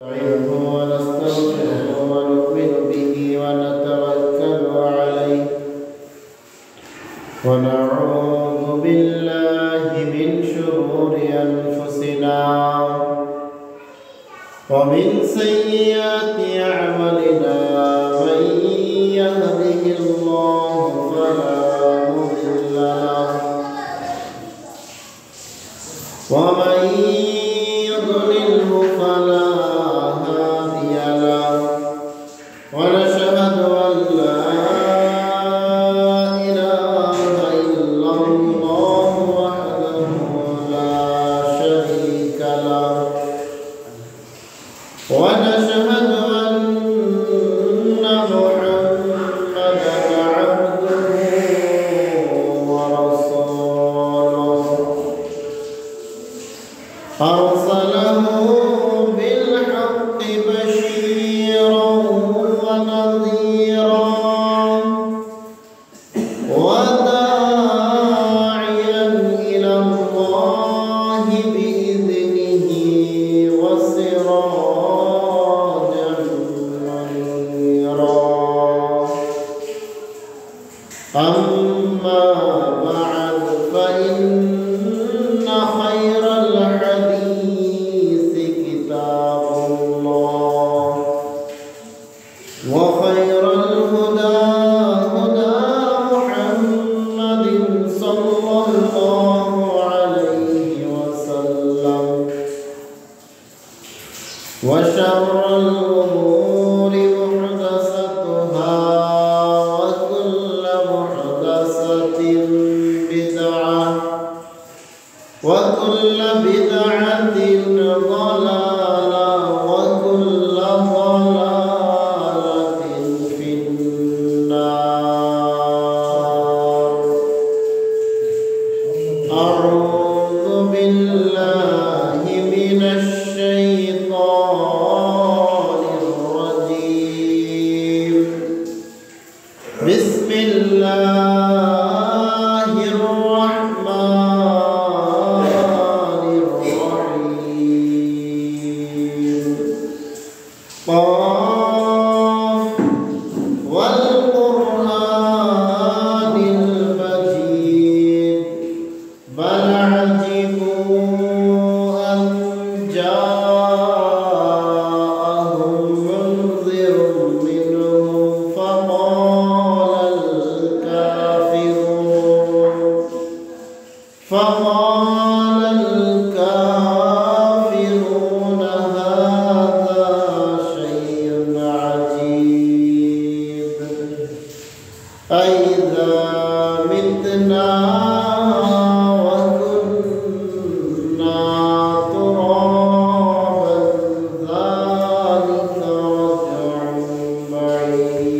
نستعينه ونستغفره ونؤمن به ونتوكل عليه ونعوذ بالله من شرور أنفسنا ومن سيئات أعمالنا من يهده الله فلا مضل له ومن يضلله فلا هادي له ونشهد أن لا إله إلا الله وحده لا شريك له ونشهد أن محمدا عبده ورسوله أرسله بالحق بشيرا ونذيرا وداعيا إلى الله بإذنه وسراجا منيرا أما بعد فإن خير الحديث كتاب الله وخير الهدى هدى محمد صلى الله عليه وسلم وشر الأمور محدثاتها وكل محدثة بدعة وكل بدعة ضلالة وكل ضلالة في النار. أعوذ بالله من الشيطان الرجيم. بسم الله الرحمن الرحيم. قاف والقرآن المجيد بل عجبوا أن جاءهم منذر منهم فقال الكافرون هذا شيء عجيب أإذا متنا وكنا ترابا ذلك رجع بعيد.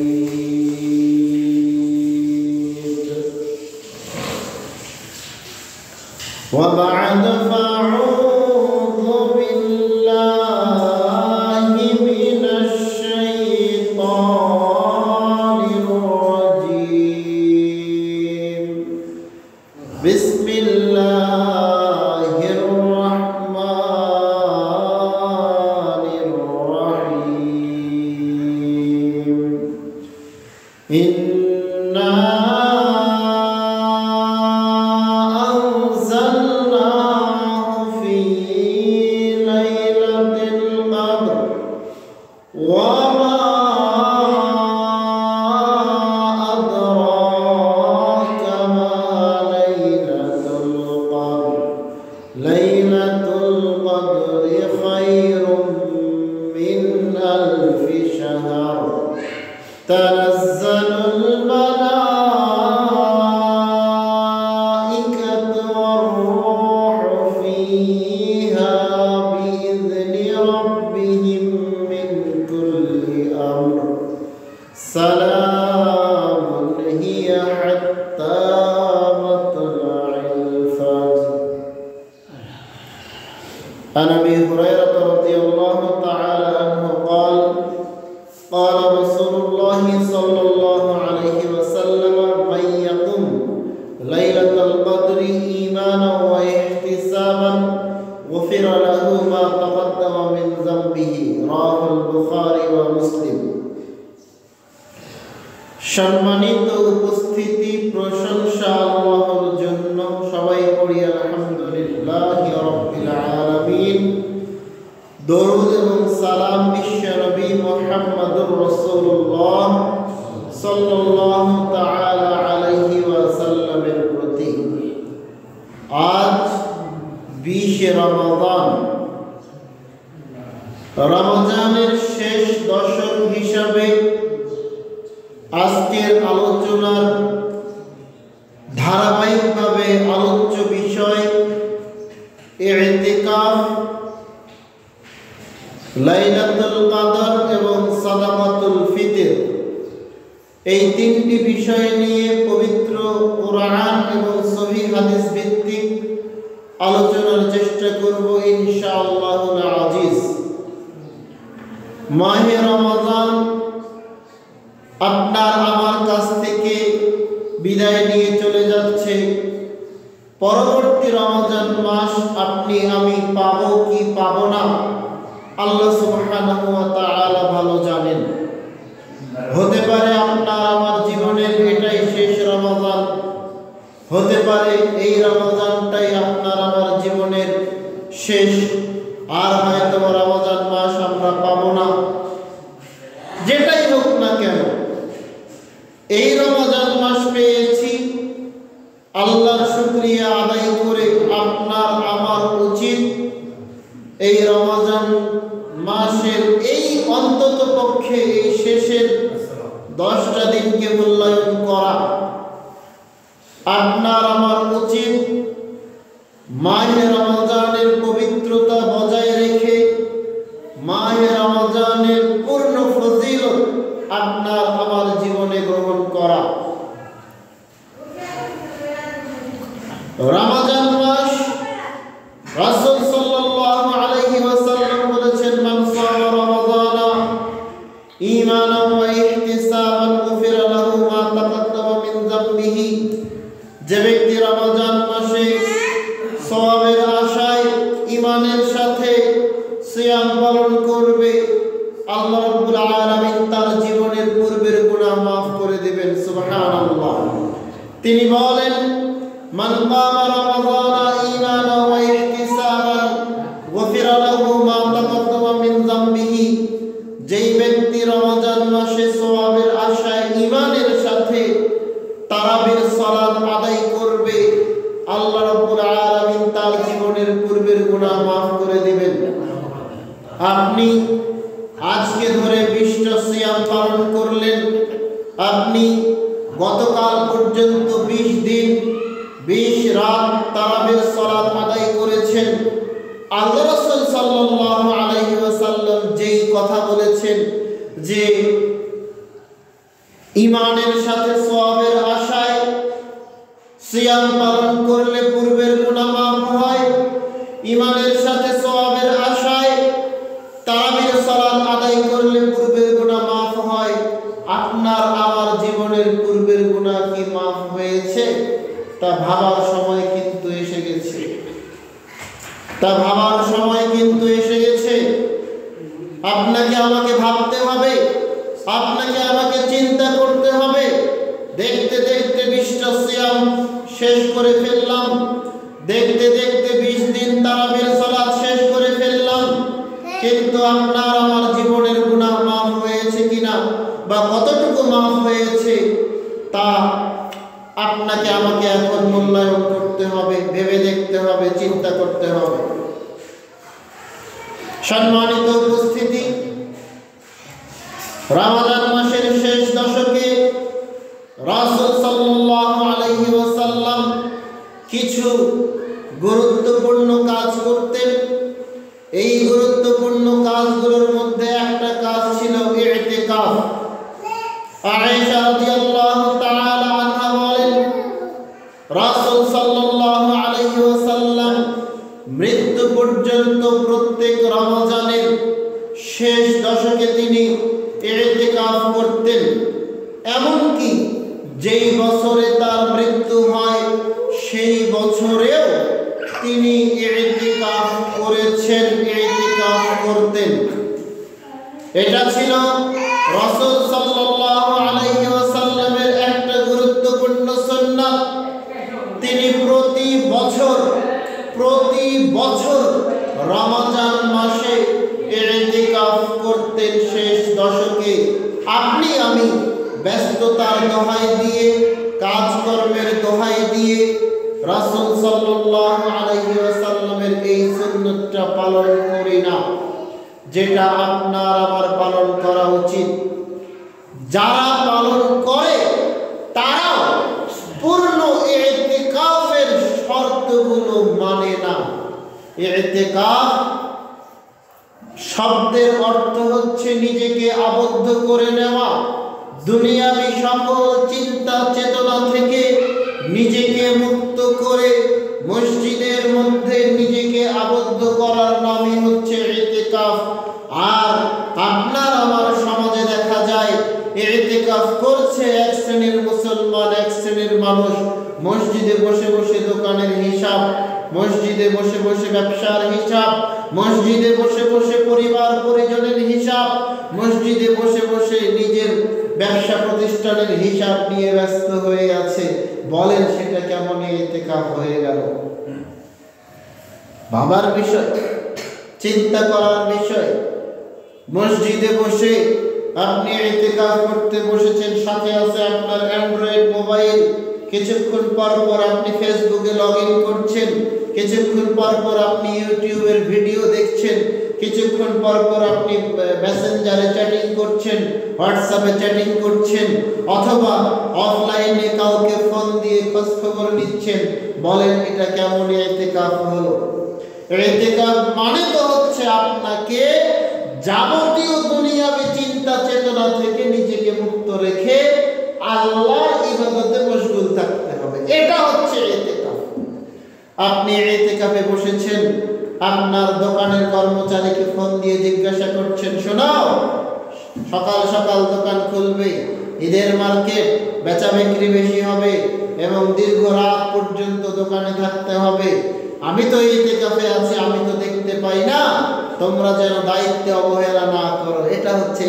وبعد فأعوذ بالله من الشيطان الرجيم. بسم الله الرحمن الرحيم. إنا أنزلناه في ليلة القدر وما أدراك ما ليلة القدر. ليلة القدر خير من 1000 شهر. تنزل الملائكة والروح فيها بإذن ربهم من كل أمر. سلام هي حتى مطلع الفجر. عن أبي هريرة رضي الله تعالى عنه قال قال رسول الله صلى الله عليه وسلم من يقم ليلة القدر إيمانا واحتسابا غفر له ما تقدم من ذنبه বিহি রাওয়াহুল বুখারী ওয়া মুসলিম। সম্মানিত উপস্থিতি, প্রশংসা আল্লাহর জন্য। সবাই পড়ি আলহামদুলিল্লাহি রাব্বিল আলামিন। দরুদ এবং সালাম বিশ্ব নবী মুহাম্মদুর রাসূলুল্লাহ সাল্লাল্লাহু তাআলা আলাইহি ওয়াসাল্লামের প্রতি। আজ 20 রমাদান, রমজানের শেষ দশক হিসাবে আজকের আলোচনার ধারাবাহিকভাবে আলোচ্য বিষয় ইতিকাফ, লাইলাতুল কদর এবং সাদাকাতুল ফিতর। এই তিনটি বিষয় নিয়ে পবিত্র কুরআন এবং সহিহ হাদিস ভিত্তিক আলোচনার চেষ্টা করব ইনশাআল্লাহুল আজিজ। মাহে রমাদান আপনার আমার কাছ থেকে বিদায় নিয়ে চলে যাচ্ছে। পরবর্তী রমজান মাস আপনি আমি পাবো কি পাবো না, আল্লাহ সুবহানাহু ওয়া তাআলা ভালো জানেন। হতে পারে আপনার আমার জীবনের এটাই শেষ রমজান, হতে পারে এই রমজানটাই আপনার আমার জীবনের শেষ, আর হয়তো রমজান মাস আমরা পাবো না। যেটাই হোক না কেন, এই রমজান মাস পেয়েছি, আল্লাহর শুকরিয়া আদায় করে আপনার আমার উচিত এই রমজান মাসের এই অন্তত পক্ষে এই শেষের 10টা দিনকে মূল্যায়ন করা। আপনার আমার উচিত মাহে রমজানের পবিত্রতা বজায় রেখে মাহে রমজানের পূর্ণ ফজিলত আপনার আমার জীবনে গ্রহণ করা। রমজান মাস, রাসূল সাল্লাল্লাহু আলাইহি ওয়াসাল্লাম বলেছেন, মান সামা রমাদানা ঈমানান ওয়া ইহতিসাবান গুফিরা লাহু মা তাকাদ্দামা মিন যামবিহি। যে ব্যক্তি রমজান মাসে সওয়াবের আশায় ঈমানের সাথে সিয়াম পালন করবে, আল্লাহ রাব্বুল আলামিন তার জীবনের পূর্বের গুনাহ মাফ করে দিবেন। সুবহানাল্লাহ। তিনি বলেন, মান কামা রমাদানা ঈমানান ওয়া ইহতিসাবান গুফিরা লাহু মা তাকাদ্দামা মিন যামবিহি। যেই ব্যক্তি রমজান মাসে সওয়াবের আশায় ঈমানের সাথে তারাবির সালাত আদায় করবে, আল্লাহ রাব্বুল আলামিন তার জীবনের পূর্বের গুনাহ মাফ করে দিবেন। আপনি আজকে ধরে 20টা সিয়াম পালন করলেন, আপনি গতকাল পর্যন্ত 20 দিন 20 রাত তারাবির সালাত আদায় করেছেন। আল্লাহ রাসূল সাল্লাল্লাহু আলাইহি ওয়াসাল্লাম যেই কথা বলেছেন যে ঈমানের সাথে সওয়াবের আশায় সিয়াম পালন করলে পূর্বের গুনাহ মাফ হয়, ঈমানের সাথে সওয়াবের আশায় তারাবির সালাত আদায় করলে পূর্বের গুনাহ মাফ হয়। আপনার আমার জীবনের পূর্বের গুনাহ কি মাফ হয়েছে? তা ভাবার সময় কিন্তু এসে গেছে, তা ভাবার সময় কিন্তু এসে গেছে। আপনাকে আমাকে ভাবতে হবে, আপনাকে আমাকে চিন্তা করতে হবে। দেখতে দেখতে 20টা সিয়াম শেষ করে ফেললাম, দেখতে দেখতে 20 দিন তারাবির সালাত শেষ করে ফেললাম, কিন্তু আপনার আমার জীবনের গুনাহ মাফ হয়েছে কিনা বা কতটুকু মাফ হয়েছে তা আপনাকে আমাকে এখন মূল্যায়ন করতে হবে, ভেবে দেখতে হবে, চিন্তা করতে হবে। সম্মানিত উপস্থিতি, রমজান মাসের শেষ দশকে রাসূল সাল্লাল্লাহু আলাইহি ওয়াসাল্লাম কিছু গুরুত্বপূর্ণ কাজ করতেন। এই গুরুত্বপূর্ণ কাজগুলোর মধ্যে একটা কাজ ছিল ইতিকাফ। আয়েশা রাদিয়াল্লাহু তাআলা আনহা বলেন, রাসূল সাল্লাল্লাহু আলাইহি ওয়াসাল্লাম মৃত্যু পর্যন্ত প্রত্যেক রমজানের শেষ দশকে তিনি ইতিকাফ করতেন। এমনকি যেই বছরে তার মৃত্যু হয় সেই বছরেও তিনি ইতিকাফ করেছেন, ইতিকাফ করতেন। এটা ছিল রাসূল সাল্লাল্লাহু আলাইহি ওয়াসাল্লামের একটা গুরুত্বপূর্ণ সুন্নাত। তিনি প্রতি বছর রমজান মাসে ইতিকাফ করতেন শেষ দশকে। আপনি আমি ব্যস্ততার দোহাই দিয়ে, কাজকর্মের দোহাই দিয়ে রাসূল সাল্লাল্লাহু আলাইহি ওয়াসাল্লামের এই সুন্নাতটা পালন করি না, যেটা আপনার আমার পালন করা উচিত। যারা পালন করে তারাও পূর্ণ ইতিকাফের শর্তগুলো মানে না। ইতিকাফ শব্দের অর্থ হচ্ছে নিজেকে আবদ্ধ করে নেওয়া, দুনিয়াবি সকল চিন্তা চেতনা থেকে নিজেকে মুক্ত করে মসজিদের মধ্যে নিজেকে আবদ্ধ করার নামই হচ্ছে ইতিকাফ। আর আপনার আমার সমাজে দেখা যায় ইতিকাফ করছে এক শ্রেণীর মুসলমান, এক শ্রেণীর মানুষ মসজিদে বসে বসে দোকানের হিসাব, মসজিদে বসে বসে ব্যবসার হিসাব, মসজিদে বসে বসে পরিবার পরিজনের হিসাব, মসজিদে বসে বসে নিজের ব্যবসা প্রতিষ্ঠানের হিসাব নিয়ে ব্যস্ত হয়ে আছে। বলেন সেটা কেমন ইতিকাফ হয়ে গেল? ভাবার বিষয়, চিন্তা করার বিষয়। মসজিদে বসে আপনি ইতিকাফ করতে বসেছেন, সাথে আছে আপনার অ্যান্ড্রয়েড মোবাইল। কিছুক্ষণ পর পর আপনি ফেসবুকে লগইন করছেন, কিছুক্ষণ পর পর আপনি ইউটিউবের ভিডিও দেখছেন, কিছুক্ষণ পর পর আপনি মেসেঞ্জারে চ্যাটিং করছেন, হোয়াটসঅ্যাপে চ্যাটিং করছেন, অথবা অফলাইনে কাউকে ফোন দিয়ে খোঁজ খবর নিচ্ছেন। বলেন এটা কেমন ইতিকাফ হলো? ইতিকাফ মানে তো হচ্ছে আপনাকে যাবতীয় দুনিয়াবী চিন্তা চেতনা থেকে নিজেকে মুক্ত রেখে আল্লাহর ইবাদতে মশগুল থাকতে হবে। এটা হচ্ছে ইতিকাফ। আপনি ইতিকাফে বসেছেন, আপনার দোকানের কর্মচারীকে ফোন দিয়ে জিজ্ঞাসা করছেন, শোনাও সকাল সকাল দোকান খুলবে, ঈদের মার্কেট, বেচা বিক্রি বেশি হবে এবং দীর্ঘ রাত পর্যন্ত দোকানে থাকতে হবে। আমি তো ইতিকাফে আছি, আমি তো দেখতে পাই না, তোমরা যেন দায়িত্বে অবহেলা না করো। এটা হচ্ছে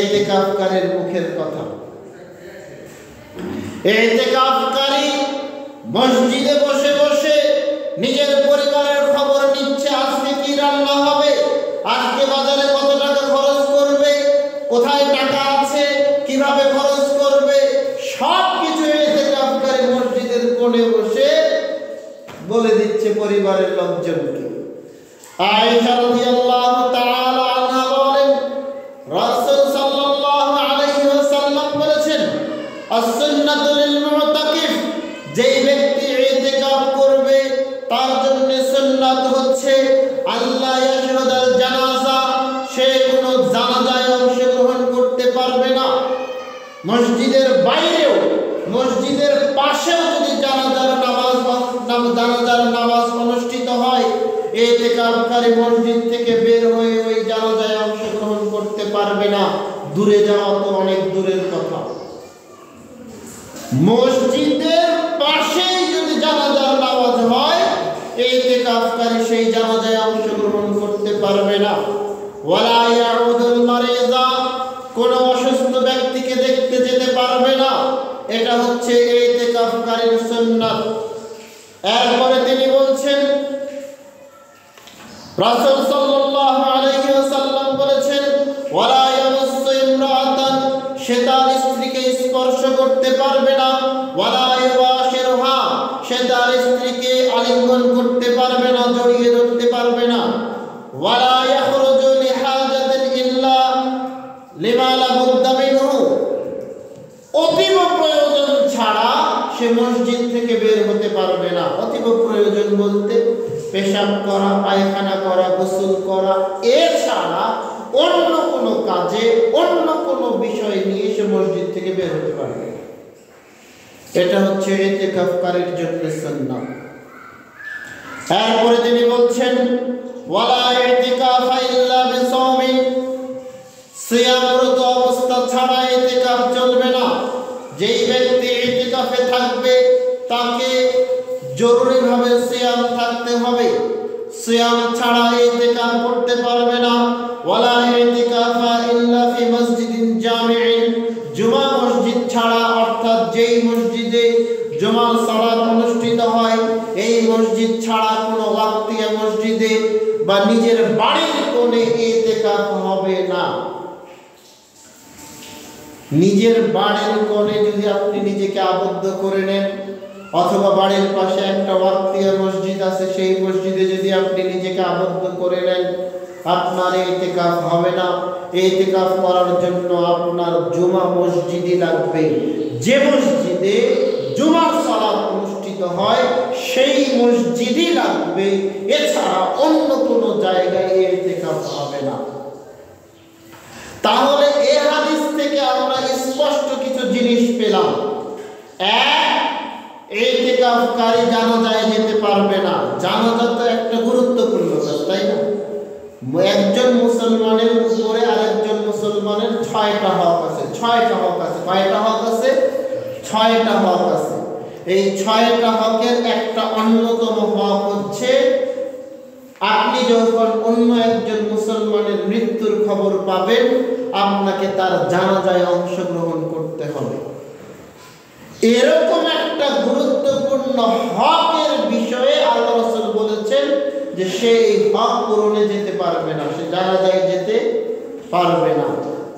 ইতিকাফকারীর মুখের কথা। ইতিকাফকারী মসজিদে বসে বসে নিজের পরিবারের খবর নিচ্ছে, আজকে কি রান্না হবে, আজকে বাজারে কত টাকা খরচ করবে, কোথায় টাকা আছে, কিভাবে খরচ করবে, সব কিছু ইতিকাফকারী মসজিদের কোণে বসে বলে দিচ্ছে পরিবারের লোকজনকে। আয়েশা রাদিয়াল্লাহু তাআলা আনহা বলেন, রাসূল সাল্লাল্লাহু আলাইহি ওয়াসাল্লাম বলেছেন, as-sunnatu লিল মুতাকিফ, যেই ব্যক্তি ইতিকাফ করবে তার জন্য সুন্নাত হচ্ছে আল্লাহ ইয়াশহাদাল জানাজা, সে কোনো জানাজায় অংশগ্রহণ করতে পারবে না। মসজিদের বাইরেও, মসজিদের পাশেও যদি জানাজার নামাজ অনুষ্ঠিত হয়, ইতিকাফকারী মসজিদ থেকে বের হয়ে ওই জানাজায় অংশগ্রহণ করতে পারবে না। দূরে যাওয়া তো অনেক দূরের কথা। মসজিদের পাশেই যদি জানাজার নামাজ হয়, ইতিকাফকারী সেই জানাজায় অংশগ্রহণ করতে পারবে না। ওয়ালা ইয়াউদুল মারিযা, কোন অসুস্থ ব্যক্তিকে দেখতে যেতে পারবে না। এটা হচ্ছে ইতিকাফকারীর সুন্নাত। এরপরে তিনি বলছেন, রাসূল সাল্লাল্লাহু আলাইহি ওয়াসাল্লাম বলেছেন, ওয়ালা ইয়ামাসসু ইমরাআতান, সে তার স্ত্রীকে স্পর্শ করতে পারবে না। ওয়ালা ইউবাশিরুহা, সে তার স্ত্রীকে আলিঙ্গন করতে পারবে না, জড়িয়ে ধরতে পারবে না। ওয়ালা ইয়াখরুজু লিহাজাতিন ইল্লা লিমা লা বুদ্দা মিনহু, অতীব প্রয়োজন ছাড়া সে মসজিদ থেকে বের হতে পারবে না। অতীব প্রয়োজন বলতে পেশাব করা, পায়খানা করা, গোসল করা, এছাড়া অন্য কোনো কাজে, অন্য কোনো বিষয় নিয়ে সে মসজিদ থেকে বের হতে পারবে। এটা হচ্ছে ইতিকাফকারীর জন্য সুন্নাত। এরপরে তিনি বলছেন, ওয়ালা ইতিকাফা ইল্লা বিসাওমিন, সিয়ামরত অবস্থা ছাড়া ইতিকাফ চলবে না। যেই ব্যক্তি ইতিকাফে থাকবে তাকে জরুরিভাবে সিয়াম থাকতে হবে। সিয়াম ছাড়া ইতিকাফ করতে পারবে না। ওয়ালা ইতিকাফা ইল্লা ফি মসজিদিন জামিইন, জুমা মসজিদ ছাড়া, অর্থাৎ যেই মসজিদে জুমার সালাত অনুষ্ঠিত হয় এই মসজিদ ছাড়া কোনো ওয়াক্তিয়া মসজিদে বা নিজের বাড়ির কোণে ইতিকাফ হবে না। নিজের বাড়ির কোণে যদি আপনি নিজেকে আবদ্ধ করে নেন, অথবা বাড়ির পাশে একটা ওয়াক্তিয়া মসজিদ আছে সেই মসজিদে যদি আপনি নিজেকে আবদ্ধ করে নেন, আপনার ইতিকাফ হবে না। ইতিকাফ করার জন্য আপনার জুমা মসজিদই লাগবে। যে মসজিদে জুমার সালাত অনুষ্ঠিত হয় সেই মসজিদই লাগবে, এছাড়া অন্য কোনো জায়গায় ইতিকাফ হবে না। তাহলে এই হাদিস থেকে আমরা স্পষ্ট কিছু জিনিস পেলাম। এক, ইতিকাফকারী জানাজায় যেতে পারবে না। জানাজা তো একটা গুরুত্বপূর্ণ কাজ, তাই না? একজন মুসলমানের উপরে আরেকজন মুসলমানের 6টা হক আছে। 6টা হক আছে। কয়টা হক আছে? 6টা হক আছে। এই 6টা হকের একটা অন্যতম হক হচ্ছে, আপনি যখন অন্য একজন মুসলমানের মৃত্যুর খবর পাবেন আপনাকে তার জানাজায় অংশগ্রহণ করতে হবে। এরকম একটা গুরুত্বপূর্ণ হকের বিষয়ে আল্লাহ রাসূল বলেছেন যে সে এই হক পূরণে যেতে পারবে না, সে জানাজায় যেতে পারবে না।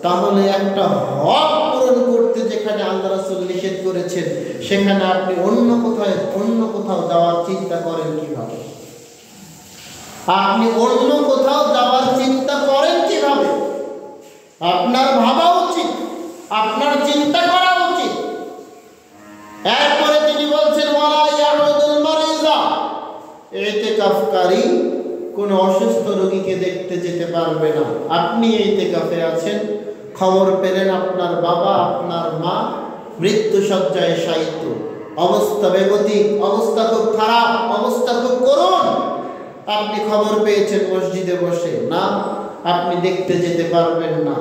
তাহলে একটা হক পূরণ করতে যেখানে আল্লাহ রাসূল নিষেধ করেছেন, সেখানে আপনি অন্য কোথাও যাওয়ার চিন্তা করেন কিভাবে? আপনি অন্য কোথাও যাওয়ার চিন্তা করেন কিভাবে? আপনার ভাবা উচিত, আপনার চিন্তা করা উচিত। এরপরে তিনি বলছেন ওয়ালা ইয়াউদুল মারিজা, ইতিকাফকারী কোন অসুস্থ রোগীকে দেখতে যেতে পারবে না। আপনি ইতিকাফে আছেন, খবর পেলেন আপনার বাবা, আপনার মা মৃত্যু শয্যায় শায়িত, অবস্থা বেগতিক, অবস্থা খুব খারাপ, অবস্থা খুব করুণ। আপনি খবর পেয়েছেন মসজিদে বসে, না আপনি দেখতে যেতে পারবেন না।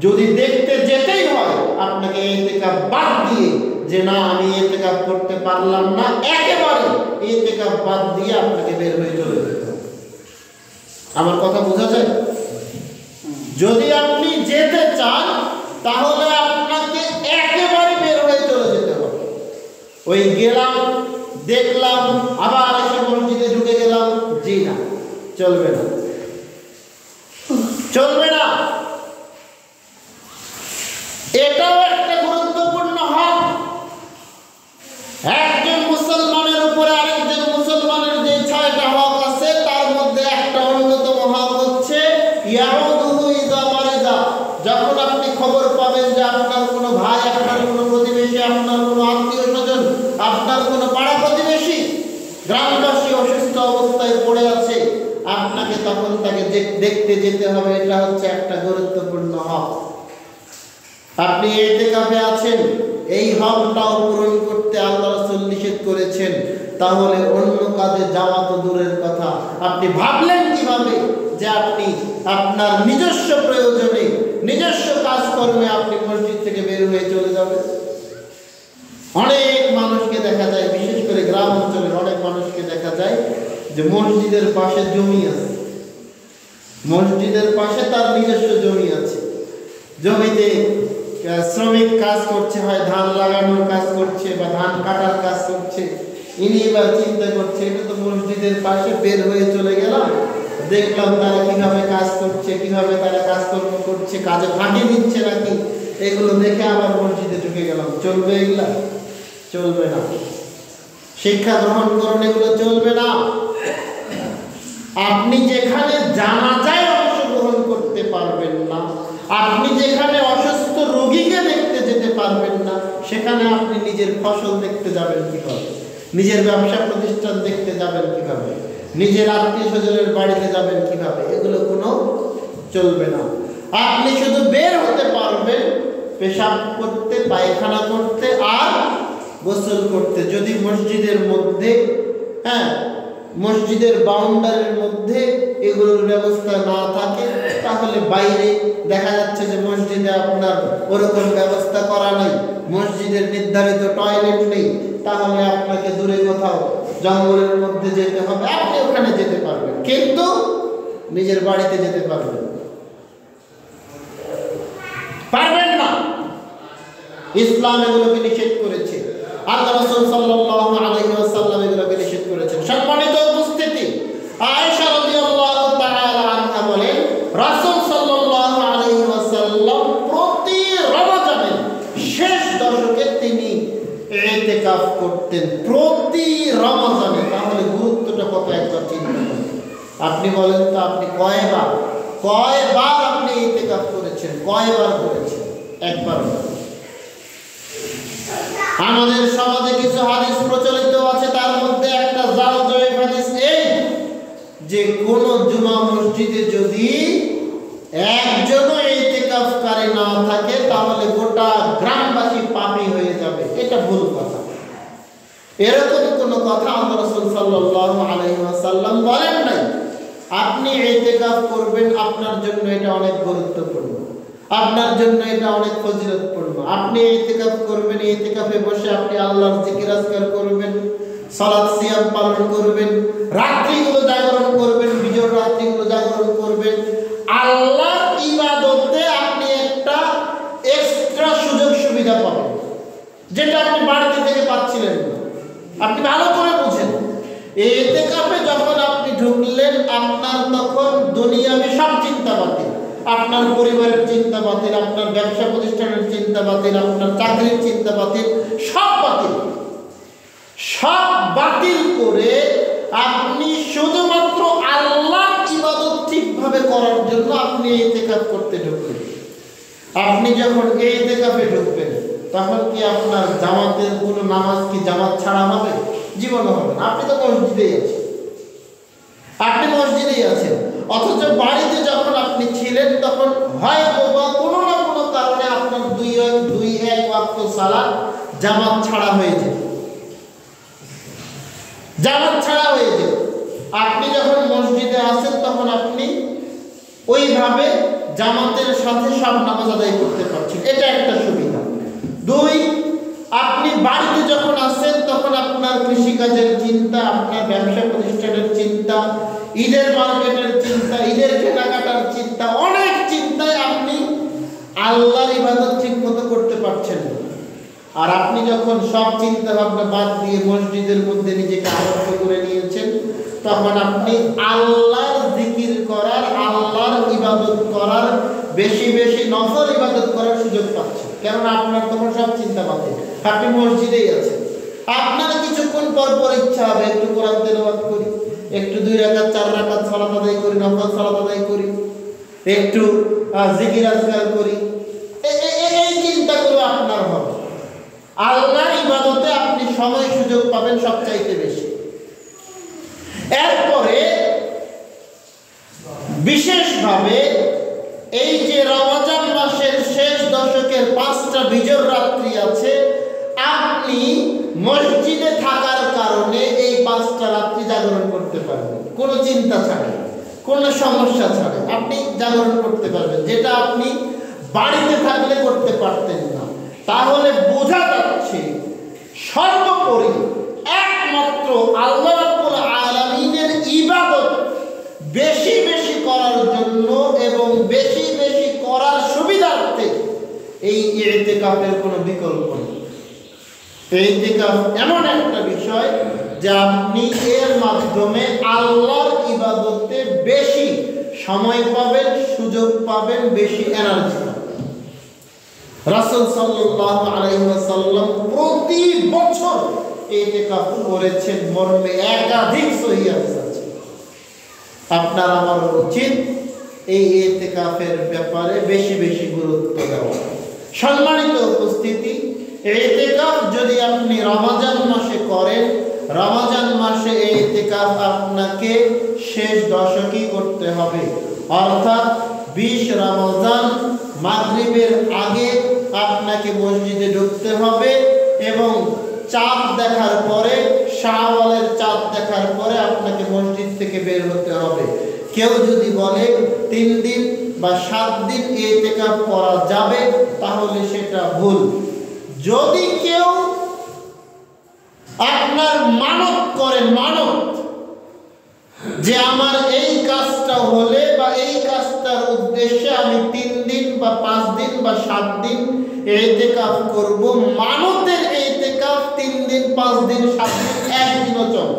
যদি দেখতে যেতেই হয় আপনাকে ইতিকাফ বাদ দিয়ে, যে না আমি ইতিকাফ করতে পারলাম না, একেবারে ইতিকাফ বাদ দিয়ে আপনাকে বের হয়ে চলে যেতে হবে। আমার কথা বোঝা যায়? যদি আপনি যেতে চান তাহলে আপনাকে একেবারে বের হয়ে চলে যেতে হবে। ওই গেলাম, দেখলাম, আবার এসে মসজিদে ঢুকে গেলাম, জি না, চলবে না, চলবে না। এটাও একটা গুরুত্বপূর্ণ হক। একজন মুসলমানের উপরে আরেকজন মুসলমানের যে 6টা হক আছে তার মধ্যে একটা অন্যতম হক হচ্ছে ইয়াউদুহু ইযা মারিজা। যখন আপনি খবর পাবেন যে আপনার কোনো ভাই, আপনার কোনো প্রতিবেশী, আপনার কোনো আত্মীয় স্বজন, আপনার কোনো পাড়া প্রতিবেশী, গ্রামবাসী অসুস্থ অবস্থায় পড়ে আছে, আপনাকে তখন তাকে দেখতে যেতে হবে। এটা হচ্ছে একটা গুরুত্বপূর্ণ হক। আপনি ইতিকাফে আছেন, এই হকটাও পূরণ করতে আল্লাহ রাসূল নিষেধ করেছেন, তাহলে অন্য কাজে যাওয়া তো দূরের কথা। আপনি ভাবলেন কিভাবে যে আপনি আপনার নিজস্ব প্রয়োজনে, নিজস্ব কাজকর্মে আপনি মসজিদ থেকে বের হয়ে চলে যাবেন? অনেক মানুষকে দেখা যায়, বিশেষ করে গ্রাম অঞ্চলের অনেক মানুষকে দেখা যায় যে মসজিদের পাশে জমি আছে, মসজিদের পাশে তার নিজস্ব জমি আছে, জমিতে শ্রমিক কাজ করছে, হয় ধান লাগানোর কাজ করছে বা ধান কাটার কাজ করছে। ইনি এবার চিন্তা করছে এটা তো মসজিদের পাশে, বের হয়ে চলে গেলাম, দেখলাম তারা কিভাবে কাজ করছে, কিভাবে তারা কাজকর্ম করছে, কাজে ফাঁকি দিচ্ছে নাকি, এগুলো দেখে আবার মসজিদে ঢুকে গেলাম। চলবে এগুলা? চলবে না। শিক্ষা গ্রহণ করুন, এগুলো চলবে না। আপনি যেখানে জানাজায় অংশগ্রহণ করতে পারবেন না, আপনি যেখানে অসুস্থ রোগীকে দেখতে যেতে পারবেন না, সেখানে আপনি নিজের ফসল দেখতে যাবেন কিভাবে? নিজের ব্যবসা প্রতিষ্ঠান দেখতে যাবেন কিভাবে? নিজের আত্মীয় স্বজনের বাড়িতে যাবেন কিভাবে? এগুলো কোনো চলবে না। আপনি শুধু বের হতে পারবেন পেশাব করতে, পায়খানা করতে আর গোসল করতে। যদি মসজিদের মধ্যে, মসজিদের বাউন্ডারির মধ্যে এগুলোর ব্যবস্থা না থাকে, তাহলে বাইরে দেখা যাচ্ছে যে মসজিদে আপনার ওরকম ব্যবস্থা করা নাই, মসজিদের নির্ধারিত টয়লেট নেই, তাহলে আপনাকে দূরে কোথাও জঙ্গলের মধ্যে যেতে হবে, আপনি ওখানে যেতে পারবেন, কিন্তু নিজের বাড়িতে যেতে পারবেন না। ইসলাম এগুলোকে নিষেধ করেছে, আল্লাহ রাসূল সাল্লাল্লাহু আলাইহি ওয়াসাল্লাম এগুলোকে নিষেধ করেছেন। সম্মানিত উপস্থিতি, আয়েশা রাদিয়াল্লাহু তাআলা আনহা বলেন, রাসূল সাল্লাল্লাহু আলাইহি ওয়াসাল্লাম প্রতি রমজানের শেষ দশকে তিনি ইতিকাফ করতেন, প্রতি রমজানে। তাহলে গুরুত্বটা কত একবার চিন্তা করেন। আপনি বলেন তো, আপনি কয়বার আপনি ইতিকাফ করেছেন? কয়বার করেছেন? একবার। আমাদের সমাজে কিছু হাদিস প্রচলিত আছে, তার মধ্যে একটা জয়ীফ হাদিস এই যে কোন জুমা মসজিদে যদি একজনও ইতিকাফকারী না থাকে তাহলে গোটা গ্রামবাসী পাপী হয়ে যাবে। এটা ভুল কথা। এরকম কোন কথা আল্লাহ রাসূল সাল্লাল্লাহু আলাইহি ওয়াসাল্লাম বলেন নাই। আপনি ইতিকাফ করবেন, আপনার জন্য এটা অনেক গুরুত্বপূর্ণ, আপনার জন্য এটা অনেক ফজিলতপূর্ণ। আপনি ইতিকাফ করবেন, ইতিকাফে বসে আপনি আল্লাহর জিকির আজকার করবেন, সালাত সিয়াম পালন করবেন, রাত্রিগুলো জাগরণ করবেন, বিজয় রাত্রিগুলো জাগরণ করবেন। আল্লাহর ইবাদতে আপনি একটা এক্সট্রা সুযোগ সুবিধা পাবেন, যেটা আপনি বাড়িতে থেকে পাচ্ছিলেন না। আপনি ভালো করে বুঝেন, ইতিকাফে যখন আপনি ঢুকলেন, আপনার তখন দুনিয়াবি সব চিন্তা বাতিল, আপনার পরিবারের চিন্তা বাতিল, আপনার ব্যবসা প্রতিষ্ঠানের চিন্তা বাতিল, আপনার চাকরির চিন্তা বাতিল, সব বাতিল। সব বাতিল করে আপনি শুধুমাত্র আল্লাহর ইবাদত ঠিকভাবে করার জন্য আপনি ইতিকাফ করতে ঢুকলেন। আপনি যখন ইতিকাফে ঢুকবেন তখন কি আপনার জামাতের কোনো নামাজ কি জামাত ছাড়া হবে? জীবনে হবে না। আপনি তো মসজিদেই আছেন, আপনি মসজিদেই আছেন। অথচ বাড়িতে যখন আপনি ছিলেন তখন হয়তো বা কোনো না কোনো কারণে আপনার দুই এক ওয়াক্ত সালাত জামাত ছাড়া হয়ে যেত, জামাত ছাড়া হয়ে যেত। আপনি যখন মসজিদে আসেন তখন আপনি ওইভাবে জামাতের সাথে সব নামাজ আদায় করতে পারছেন, এটা একটা সুবিধা। দুই, আপনি বাড়িতে যখন আসেন তখন আপনার কৃষিকাজের চিন্তা, আপনার ব্যবসা প্রতিষ্ঠানের চিন্তা, ঈদের মার্কেটের চিন্তা, ঈদের কেনাকাটার চিন্তা, অনেক চিন্তায় আপনি আল্লাহর ইবাদত ঠিক মতো করতে পারছেন না। আর আপনি যখন সব চিন্তা ভাবনা বাদ দিয়ে মসজিদের মধ্যে নিজেকে আবদ্ধ করে নিয়েছেন, তখন আপনি আল্লাহর জিকির করার, আল্লাহর ইবাদত করার, বেশি বেশি নফল ইবাদত করার সুযোগ পাচ্ছেন। কেননা আপনার তখন সব চিন্তা বাতিল, আপনি মসজিদেই আছেন। আপনার কিছুক্ষণ পর পর ইচ্ছা হবে একটু কোরআন তেলাওয়াত করি, একটু 2 রাকাত 4 রাকাত সালাত আদায় করি, নফল সালাত আদায় করি, একটু জিকির আজকার করি। এই চিন্তাগুলো আপনার হবে। আল্লাহর ইবাদতে আপনি সময় সুযোগ পাবেন সবচাইতে বেশি। এরপরে বিশেষভাবে এই যে রমজান মাসের শেষ দশকের 5টা বিজোড় রাত্রি আছে, আপনি মসজিদে থাকার কারণে এই 5টা রাত্রি জাগরণ করতে পারবেন, কোনো চিন্তা ছাড়া, কোনো সমস্যা ছাড়া আপনি জাগরণ করতে পারবেন, যেটা আপনি বাড়িতে থাকলে করতে পারতেন না। তাহলে বোঝা যাচ্ছে সর্বোপরি একমাত্র আল্লাহ রাব্বুল আলামিনের ইবাদত বেশি বেশি করার জন্য এবং বেশি বেশি করার সুবিধার্থে এই ইতিকাফের কোনো বিকল্প নেই। ইতিকাফ এমন একটা বিষয় যে আপনি এর মাধ্যমে আল্লাহর ইবাদতে বেশি সময় পাবেন, সুযোগ পাবেন, বেশি এনার্জি পাবেন। রাসূল সাল্লাল্লাহু আলাইহি ওয়াসাল্লাম প্রতি বছর ইতিকাফ করেছেন, মর্মে একাধিক সহিহ হাদিস আছে। আপনার আমার উচিত এই ইতিকাফের ব্যাপারে বেশি বেশি গুরুত্ব দেওয়া। সম্মানিত উপস্থিতি, ইতিকাফ যদি আপনি রমজান মাসে করেন, রমজান মাসে ইতিকাফ আপনাকে শেষ দশকই করতে হবে, অর্থাৎ 20 রমজান মাগরিবের আগে আপনাকে মসজিদে ঢুকতে হবে এবং চাঁদ দেখার পরে, শাওয়ালের চাঁদ দেখার পরে আপনাকে মসজিদ থেকে বের হতে হবে। কেউ যদি বলে 3 দিন বা 7 দিন ইতিকাফ করা যাবে, তাহলে সেটা ভুল। যদি কেউ আপনার মানত করেন, মানত যে আমার এই কাজটা হলে বা এই কাজটার উদ্দেশ্যে আমি 3 দিন বা 5 দিন বা 7 দিন ইতিকাফ করব। মানতের ইতিকাফ 3 দিন 5 দিন 7 দিন একদিনও চলে,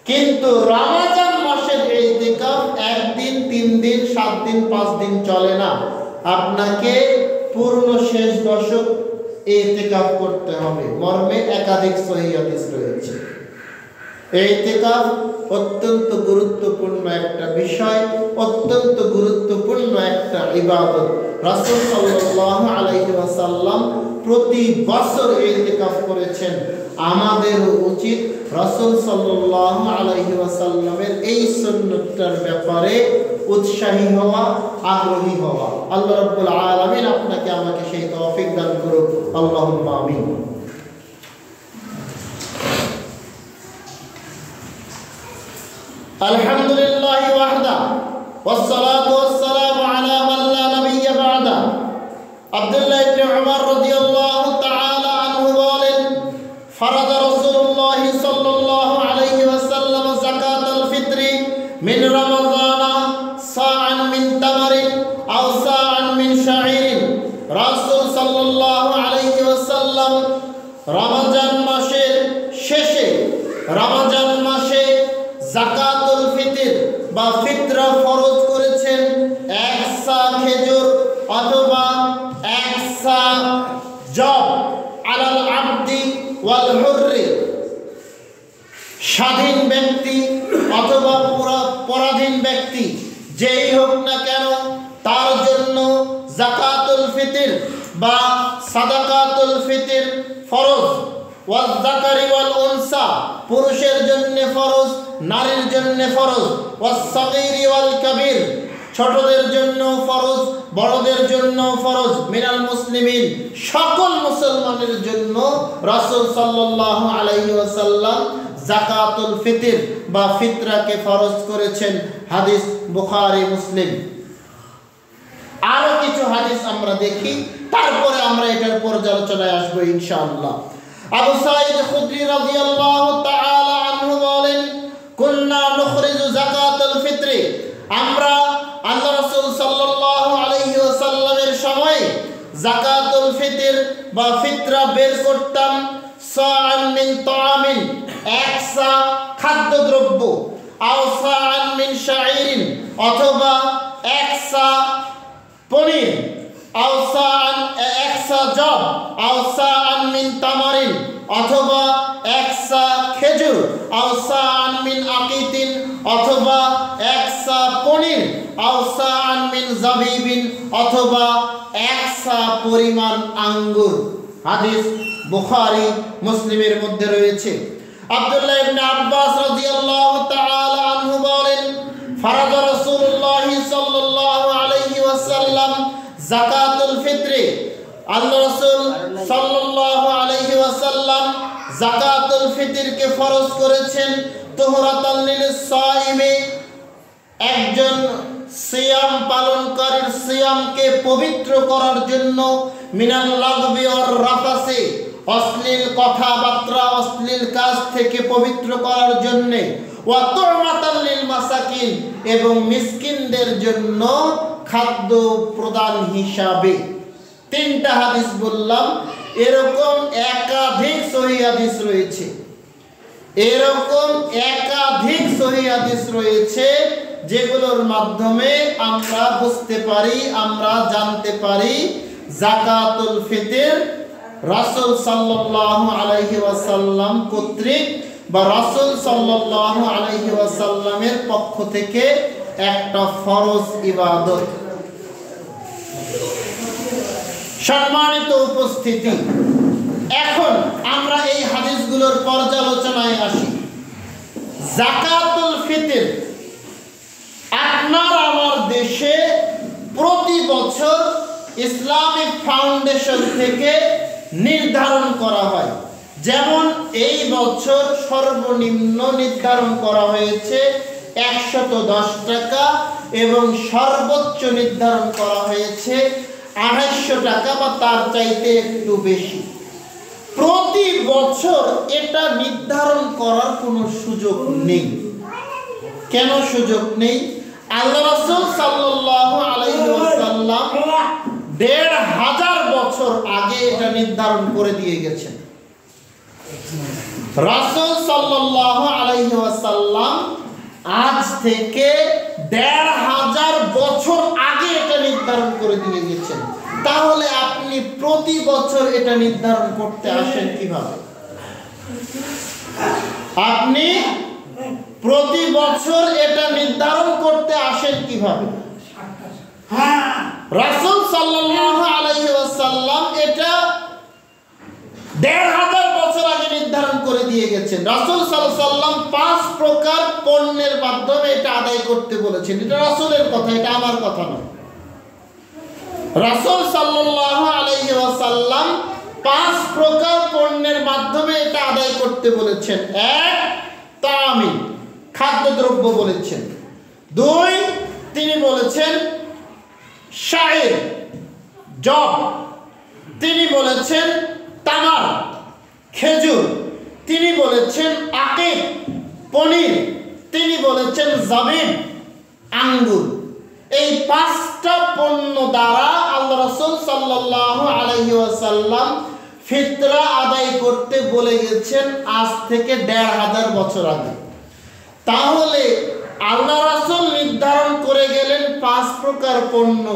কিন্তু রমজান মাসের ইতিকাফ 1 দিন 3 দিন 7 দিন 5 দিন চলে না। আপনাকে পূর্ণ শেষ দশক ইতিকাফ করতে হবে। মর্মে একাধিক সহিহ হাদিস রয়েছে। ইতিকাফ অত্যন্ত গুরুত্বপূর্ণ একটা বিষয়, অত্যন্ত গুরুত্বপূর্ণ একটা ইবাদত। রাসূল সাল্লাল্লাহু আলাইহি ওয়াসাল্লাম প্রতি বছর ইতিকাফ করেছেন। আমাদের উচিত রাসূল সাল্লাল্লাহু আলাইহি ওয়াসাল্লামের এই সুন্নতটার ব্যাপারে উৎসাহী হওয়া, আগ্রহী হওয়া। আল্লাহ রাব্বুল আলামিন আপনাকে আমাকে সেই তৌফিক দান করুন, আল্লাহুম্মা আমিন। আলহামদুলিল্লাহি ওয়াহদা ওয়াসসালাতু ওয়াসসালামু আলা মান লা নাবিয়্যা বা'দা। আব্দুল্লাহ ইবনে উমর রাদিয়াল্লাহু তাআলা আনহু বলেন, ফারাদা রাসূলুল্লাহ সাল্লাল্লাহু আলাইহি ওয়াসাল্লাম যাকাতাল ফিতরি মিন রমাযানা সাআন মিন তামারিন আও সাআন মিন শাঈরিন। রাসূল সাল্লাল্লাহু আলাইহি ওয়াসাল্লাম রমজান মাসের শেষে, রমজান মাসে যাকাতুল ফিতর বা ফিতরা ফরজ করেছেন 1 সা খেজুর অথবা 1 সা জব আলাল আবদি ওয়াল হুররি, স্বাধীন ব্যক্তি অথবা পরাধীন ব্যক্তি যেই হোক না কেন তার জন্য যাকাতুল ফিতর বা সাদাকাতুল ফিতর ফরজ। ওয়াল যাকারি ওয়াল উনসা, পুরুষের জন্য ফরজ, নারীর জন্য ফরজ। ওয়াস সাগীরি ওয়াল কাবীর, ছোটদের জন্য ফরজ, বড়দের জন্য ফরজ। মিনাল মুসলিমিন, সকল মুসলমানের জন্য রাসূল সাল্লাল্লাহু আলাইহি ওয়াসাল্লাম যাকাতুল ফিতর বা ফিতরাকে ফরজ করেছেন। হাদিস বুখারী মুসলিম। আরো কিছু হাদিস আমরা দেখি, তারপরে আমরা এটার পর্যালোচনায় আসবো ইনশাআল্লাহ। আবু সাঈদ খুদরি রাদিয়াল্লাহু তাআলা আনহু বলেন, কুননা নুখরিজু যাকাতুল ফিতরি, আমরা আল্লাহ রাসূল সাল্লাল্লাহু আলাইহি ওয়াসাল্লামের সময় যাকাতুল ফিতর বা ফিতরা বের করতাম। সাআন মিন তাআমিন, 1 সা খাদ্যদ্রব্য। আও সাআন মিন শাঈরিন, অথবা 1 সা পনির। আও সাআন 1 সা জব। আও সাআন মিন তামারিন, অথবা 1 সা খেজুর। আও সাআন মিন আকিতিন, অথবা 1 সা পনির। আও সাআন মিন জাবিবিন, অথবা 1 সা পরিমাণ আঙ্গুর। হাদিস বুখারী মুসলিমের মধ্যে রয়েছে। আব্দুল্লাহ ইবনে আব্বাস রাদিয়াল্লাহু তাআলা আনহু বলেন, ফারাদা রাসূলুল্লাহ সাল্লাল্লাহু আলাইহি ওয়াসাল্লাম যাকাতুল ফিতরি, আল্লাহ রাসূল সাল্লাল্লাহু আলাইহি ওয়াসাল্লাম যাকাতুল ফিতরকে ফরজ করেছেন তুহরাতাল লিল সাইমি, একজন সিয়াম পালনকারীর সিয়ামকে পবিত্র করার জন্য, মিনাল লাগবি ওয়ার রাফাসি, অশ্লীল কথাবার্তা অশ্লীল কাজ থেকে পবিত্র করার জন্য, ওয়া তুমাতাল লিল মাসাকিন, এবং মিসকিনদের জন্য খাদ্য প্রদান হিসাবে। 3টা হাদিস বললাম। এরকম একাধিক সহিহ হাদিস রয়েছে, এরকম একাধিক সহিহ হাদিস রয়েছে যেগুলোর মাধ্যমে আমরা বুঝতে পারি, আমরা জানতে পারি যাকাতুল ফিতর রাসূল সাল্লাল্লাহু আলাইহি ওয়াসাল্লাম কর্তৃক বা রাসূল সাল্লাল্লাহু আলাইহি ওয়াসাল্লামের পক্ষ থেকে একটা ফরজ ইবাদত। সম্মানিত উপস্থিতি, এখন আমরা এই হাদিসগুলোর পর্যালোচনায় আসি। যাকাতুল ফিতর আপনার আমার দেশে প্রতি বছর ইসলামিক ফাউন্ডেশন থেকে নির্ধারণ করা হয়। যেমন এই বছর সর্বনিম্ন নির্ধারণ করা হয়েছে 110 টাকা এবং সর্বোচ্চ নির্ধারণ করা হয়েছে 250 টাকা বা তার চাইতে একটু বেশি। প্রতি বছর এটা নির্ধারণ করার কোনো সুযোগ নেই। কেন সুযোগ নেই? আল্লাহ রাসূল সাল্লাল্লাহু আলাইহি ওয়াসাল্লাম ১৫০০ বছর আগে এটা নির্ধারণ করে দিয়ে গেছেন। রাসূল সাল্লাল্লাহু আলাইহি ওয়াসাল্লাম আজ থেকে ১৫০০ বছর আগে এটা নির্ধারণ করে দিয়ে গেছেন। তাহলে আপনি প্রতি বছর এটা নির্ধারণ করতে আসেন কিভাবে? আপনি প্রতি বছর এটা নির্ধারণ করতে আসেন কিভাবে? রাসূল সাল্লাল্লাহু আলাইহি ওয়াসাল্লাম এটা ১৫০০ বছর আগে নির্ধারণ করে দিয়ে গেছেন। রাসূল সাল্লাল্লাহু আলাইহি ওয়াসাল্লাম ৫ প্রকার পণ্যের মাধ্যমে এটা আদায় করতে বলেছেন। এটা রাসূলের কথা, এটা আমার কথা নয়। রাসূল সাল্লাল্লাহু আলাইহি ওয়াসাল্লাম ৫ প্রকার পণ্যের মাধ্যমে এটা আদায় করতে বলেছেন। ১, তামিন, খাদ্যদ্রব্য বলেছেন। ২, তিনি বলেছেন শাইর, জব। তিনি বলেছেন তামার, খেজুর। তিনি বলেছেন আকিক, পনির। তিনি বলেছেন জাবিব, আঙ্গুর। এই ৫টা পণ্য দ্বারা আল্লাহ রাসূল সাল্লাল্লাহু আলাইহি ওয়াসাল্লাম ফিতরা আদায় করতে বলে গেছেন আজ থেকে ১৫০০ বছর আগে। তাহলে আল্লাহ রাসূল নির্ধারণ করে গেলেন ৫ প্রকার পণ্য।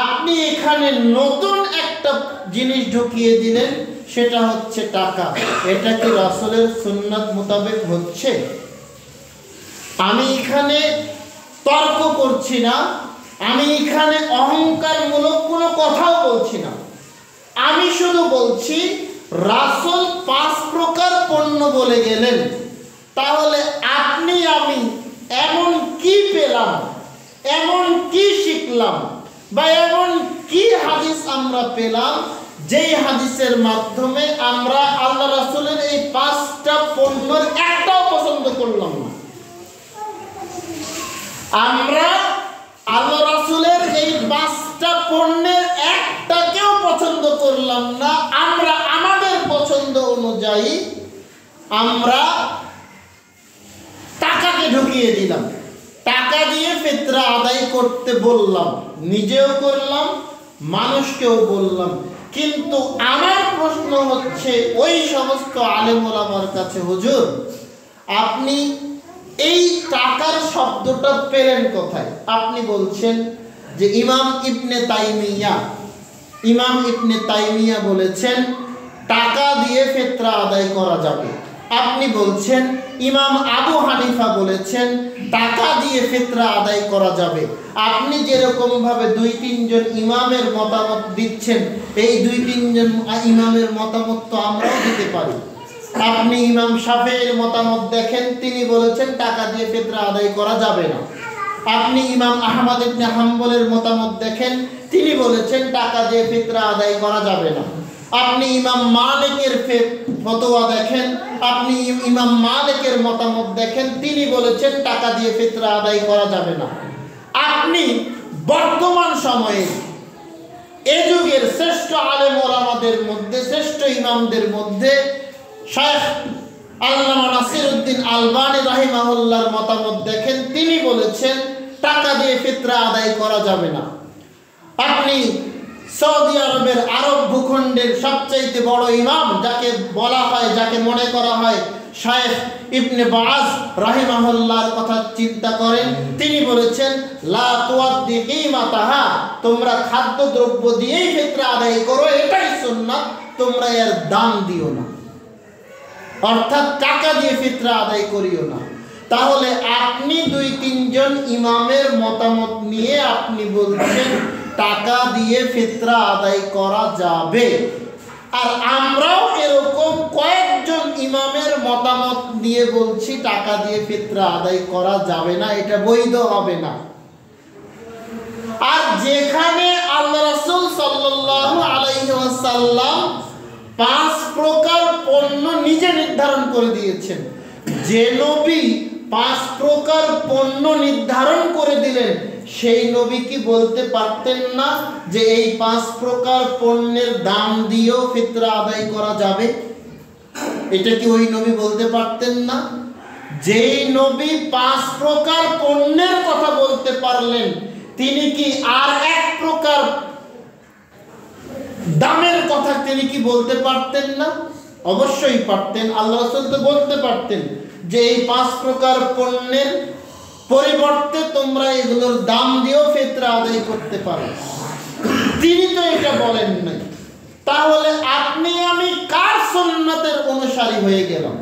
আপনি এখানে নতুন একটা জিনিস ঢুকিয়ে দিলেন, সেটা হচ্ছে টাকা। এটা কি রাসূলের সুন্নাত মোতাবেক হচ্ছে? আমি এখানে তর্ক করছি না, আমি এখানে অহংকারমূলক কোনো কথাও বলছি না। আমি শুধু বলছি রাসূল ৫ প্রকার পণ্য বলে গেলেন। তাহলে আপনি আমি এমন কি পেলাম, এমন কি শিখলাম, বা এমন কি হাদিস আমরা পেলাম যেই হাদিসের মাধ্যমে আমরা আল্লাহ রাসূলের এই ৫টা পণ্যের একটাও পছন্দ করলাম না? আমরা আল্লাহ রাসূলের এই ৫টা পণ্যের একটাকেও পছন্দ করলাম না। আমরা আমাদের পছন্দ অনুযায়ী আমরা টাকাকে ঢুকিয়ে দিলাম, টাকা দিয়ে ফিতরা আদায় করতে বললাম, নিজেও করলাম, মানুষকেও বললাম। কিন্তু আমার প্রশ্ন হচ্ছে ওই সমস্ত আলেম ওলামার কাছে, হুজুর আপনি এই টাকার শব্দটা পেলেন কোথায়? আপনি বলছেন যে ইমাম ইবনে তাইমিয়া বলেছেন টাকা দিয়ে ফিতরা আদায় করা যাবে। আপনি বলছেন ইমাম আবু হানিফা বলেছেন টাকা দিয়ে ফিতরা আদায় করা যাবে। আপনি যেরকম ভাবে ২-৩ জন ইমামের মতামত দিচ্ছেন, এই ২-৩ জন ইমামের মতামত তো আমরাও দিতে পারি। আপনি ইমাম শাফিঈর মতামত দেখেন, তিনি বলেছেন টাকা দিয়ে ফিতরা আদায় করা যাবে না। আপনি ইমাম আহমদ ইবনে হাম্বলের মতামত দেখেন, তিনি বলেছেন টাকা দিয়ে ফিতরা আদায় করা যাবে না। আপনি ইমাম মালিকের ফতোয়া দেখেন, আপনি ইমাম মালিকের মতামত দেখেন, তিনি বলেছেন টাকা দিয়ে ফিতরা আদায় করা যাবে না। আপনি বর্তমান সময়ে এ যুগের শ্রেষ্ঠ আলেম ওলামাদের মধ্যে, শ্রেষ্ঠ ইমামদের মধ্যে শাইখ আল্লামা নাসিরউদ্দিন আলবানী রাহিমাহুল্লাহর মতামত দেখেন, তিনি বলেছেন টাকা দিয়ে ফিতরা আদায় করা যাবে না। আপনি সৌদি আরবের আরব ভূখণ্ডের সবচাইতে বড় ইমাম যাকে বলা হয়, যাকে মনে করা হয় শাইখ ইবনে বাজ রাহিমাহুল্লাহর কথা চিন্তা করেন, তিনি বলেছেন লা তুআদ্দি কিমাতাহা, তোমরা খাদ্যদ্রব্য দিয়েই ফিতরা আদায় করো, এটাই সুন্নাত, তোমরা এর দাম দিও না, অর্থাৎ টাকা দিয়ে ফিতরা আদায় করিও না। তাহলে আপনি ২-৩ জন ইমামের মতামত নিয়ে আপনি বলছেন টাকা দিয়ে ফিতরা আদায় করা যাবে, আর আমরাও এরকম কয়েকজন ইমামের মতামত নিয়ে বলছি টাকা দিয়ে ফিতরা আদায় করা যাবে না, এটা বৈধ হবে না। আর যেখানে আল্লাহ রাসূল সাল্লাল্লাহু আলাইহি ওয়াসাল্লাম ৫ প্রকার পণ্য নিজে নির্ধারণ করে দিয়েছেন, যে নবী ৫ প্রকার পণ্য নির্ধারণ করে দিলেন, সেই নবী কি বলতে পারতেন না যে এই ৫ প্রকার পণ্যের দাম দিয়েও ফিতরা আদায় করা যাবে? এটা কি ওই নবী বলতে পারতেন না? যেই নবী 5 প্রকার পণ্যের কথা বলতে পারলেন, তিনি কি আর এক প্রকার দামের কথা তিনি কি বলতে পারতেন না? অবশ্যই পারতেন। আল্লাহ রাসূল তো বলতে পারতেন যে এই 5 প্রকার পণ্যের পরিবর্তে তোমরা এগুলোর দাম দিয়েও ফিতরা আদায় করতে পারো। তিনি তো এটা বলেন নাই। তাহলে আপনি আমি কার সুন্নতের অনুসারী হয়ে গেলাম?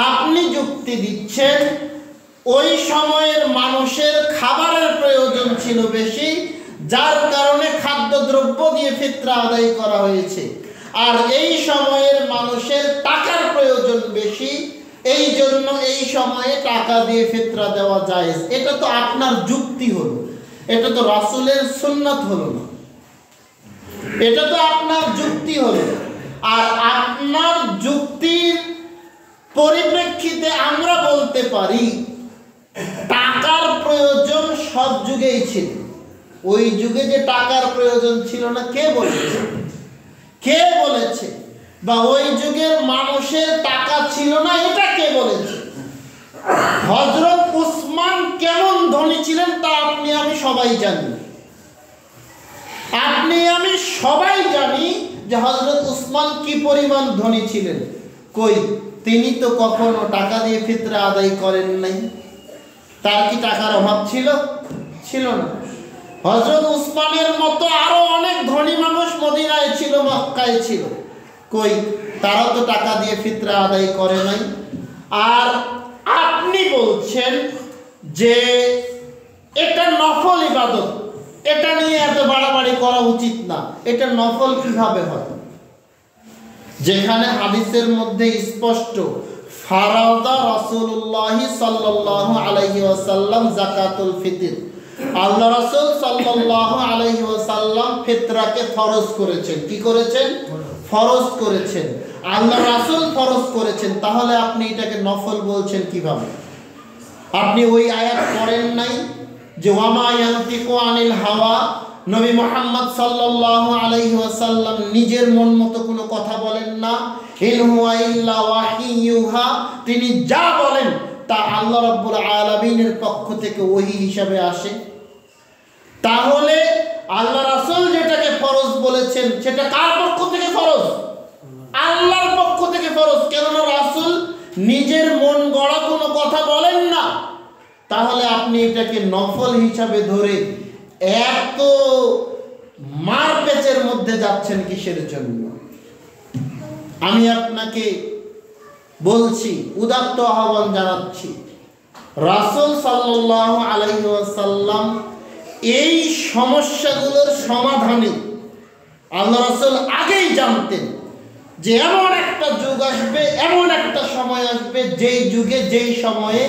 আপনি যুক্তি দিচ্ছেন ওই সময়ের মানুষের খাবারের প্রয়োজন ছিল বেশি, যার কারণে খাদ্যদ্রব্য দিয়ে ফিতরা আদায় করা হয়েছে। আর এই সময়ের মানুষের টাকার প্রয়োজন বেশি, এই জন্য এই সময়ে টাকা দিয়ে ফিতরা দেওয়া যায়। এটা তো আপনার যুক্তি হলো, এটা তো রাসূলের সুন্নাত হলো না। এটা তো আপনার যুক্তি হলো। আর আপনার যুক্তির পরিপ্রেক্ষিতে আমরা বলতে পারি টাকার প্রয়োজন সব যুগেই ছিল। ওই যুগে যে টাকার প্রয়োজন ছিল না কে বলেছে? কে বলেছে? বা ওই যুগের মানুষের টাকা ছিল না এটা কে বলেছে? হযরত উসমান কেমন ধনী ছিলেন তা আপনি আমি সবাই জানি। আপনি আমি সবাই জানি যে হযরত উসমান কি পরিমাণ ধনী ছিলেন। কই, তিনি তো কখনো টাকা দিয়ে ফিতরা আদায় করেন নাই। তার কি টাকার অভাব ছিল? ছিল না। হযরত উসমানের মতো আরো অনেক ধনী মানুষ মদিনায় ছিল, মক্কায় ছিল। কই, তারা তো টাকা দিয়ে ফিতরা আদায় করে নাই। আর আপনি বলছেন যে এটা নফল ইবাদত, এটা নিয়ে এত বাড়াবাড়ি করা উচিত না। এটা নফল কিভাবে হয়? যেখানে হাদিসের মধ্যে স্পষ্ট ফারাদা রাসূলুল্লাহ সাল্লাল্লাহু আলাইহি ওয়াসাল্লাম যাকাতুল ফিতর, আল্লাহ রাসূল সাল্লাল্লাহু আলাইহি ওয়াসাল্লাম ফিতরাকে ফরজ করেছেন। কি করেছেন? ফরজ করেছেন। আল্লাহ রাসূল ফরজ করেছেন, তাহলে আপনি এটাকে নফল বলছেন কিভাবে? আপনি ওই আয়াত পড়েন নাই যে ওয়ামা ইয়ানতিকু আনিল হাওয়া, নবী মুহাম্মদ সাল্লাল্লাহু আলাইহি ওয়াসাল্লাম নিজের মন মতো কোনো কথা বলেন না। ইন হুয়া ইল্লা ওয়াহিয়ুহা, তিনি যা বলেন তা আল্লাহ রাব্বুল আলামিনের পক্ষ থেকে ওহী হিসাবে আসে। তাহলে আল্লাহ রাসূল যেটাকে ফরজ বলেছেন সেটা কার পক্ষ থেকে ফরজ? আল্লাহর পক্ষ থেকে ফরজ। কেননা রাসূল নিজের মন গড়া কোনো কথা বলেন না। তাহলে আপনি এটাকে নফল হিসাবে ধরে এত মারপেচের মধ্যে যাচ্ছেন কিসের জন্য? আমি আপনাকে বলছি, উদাত্ত আহ্বান জানাচ্ছি, রাসূল সাল্লাল্লাহু আলাইহি ওয়াসাল্লাম এই সমস্যাগুলোর সমাধানে আল্লাহ রাসূল আগেই জানতেন যে এমন একটা যুগ আসবে, এমন একটা সময় আসবে যেই যুগে যেই সময়ে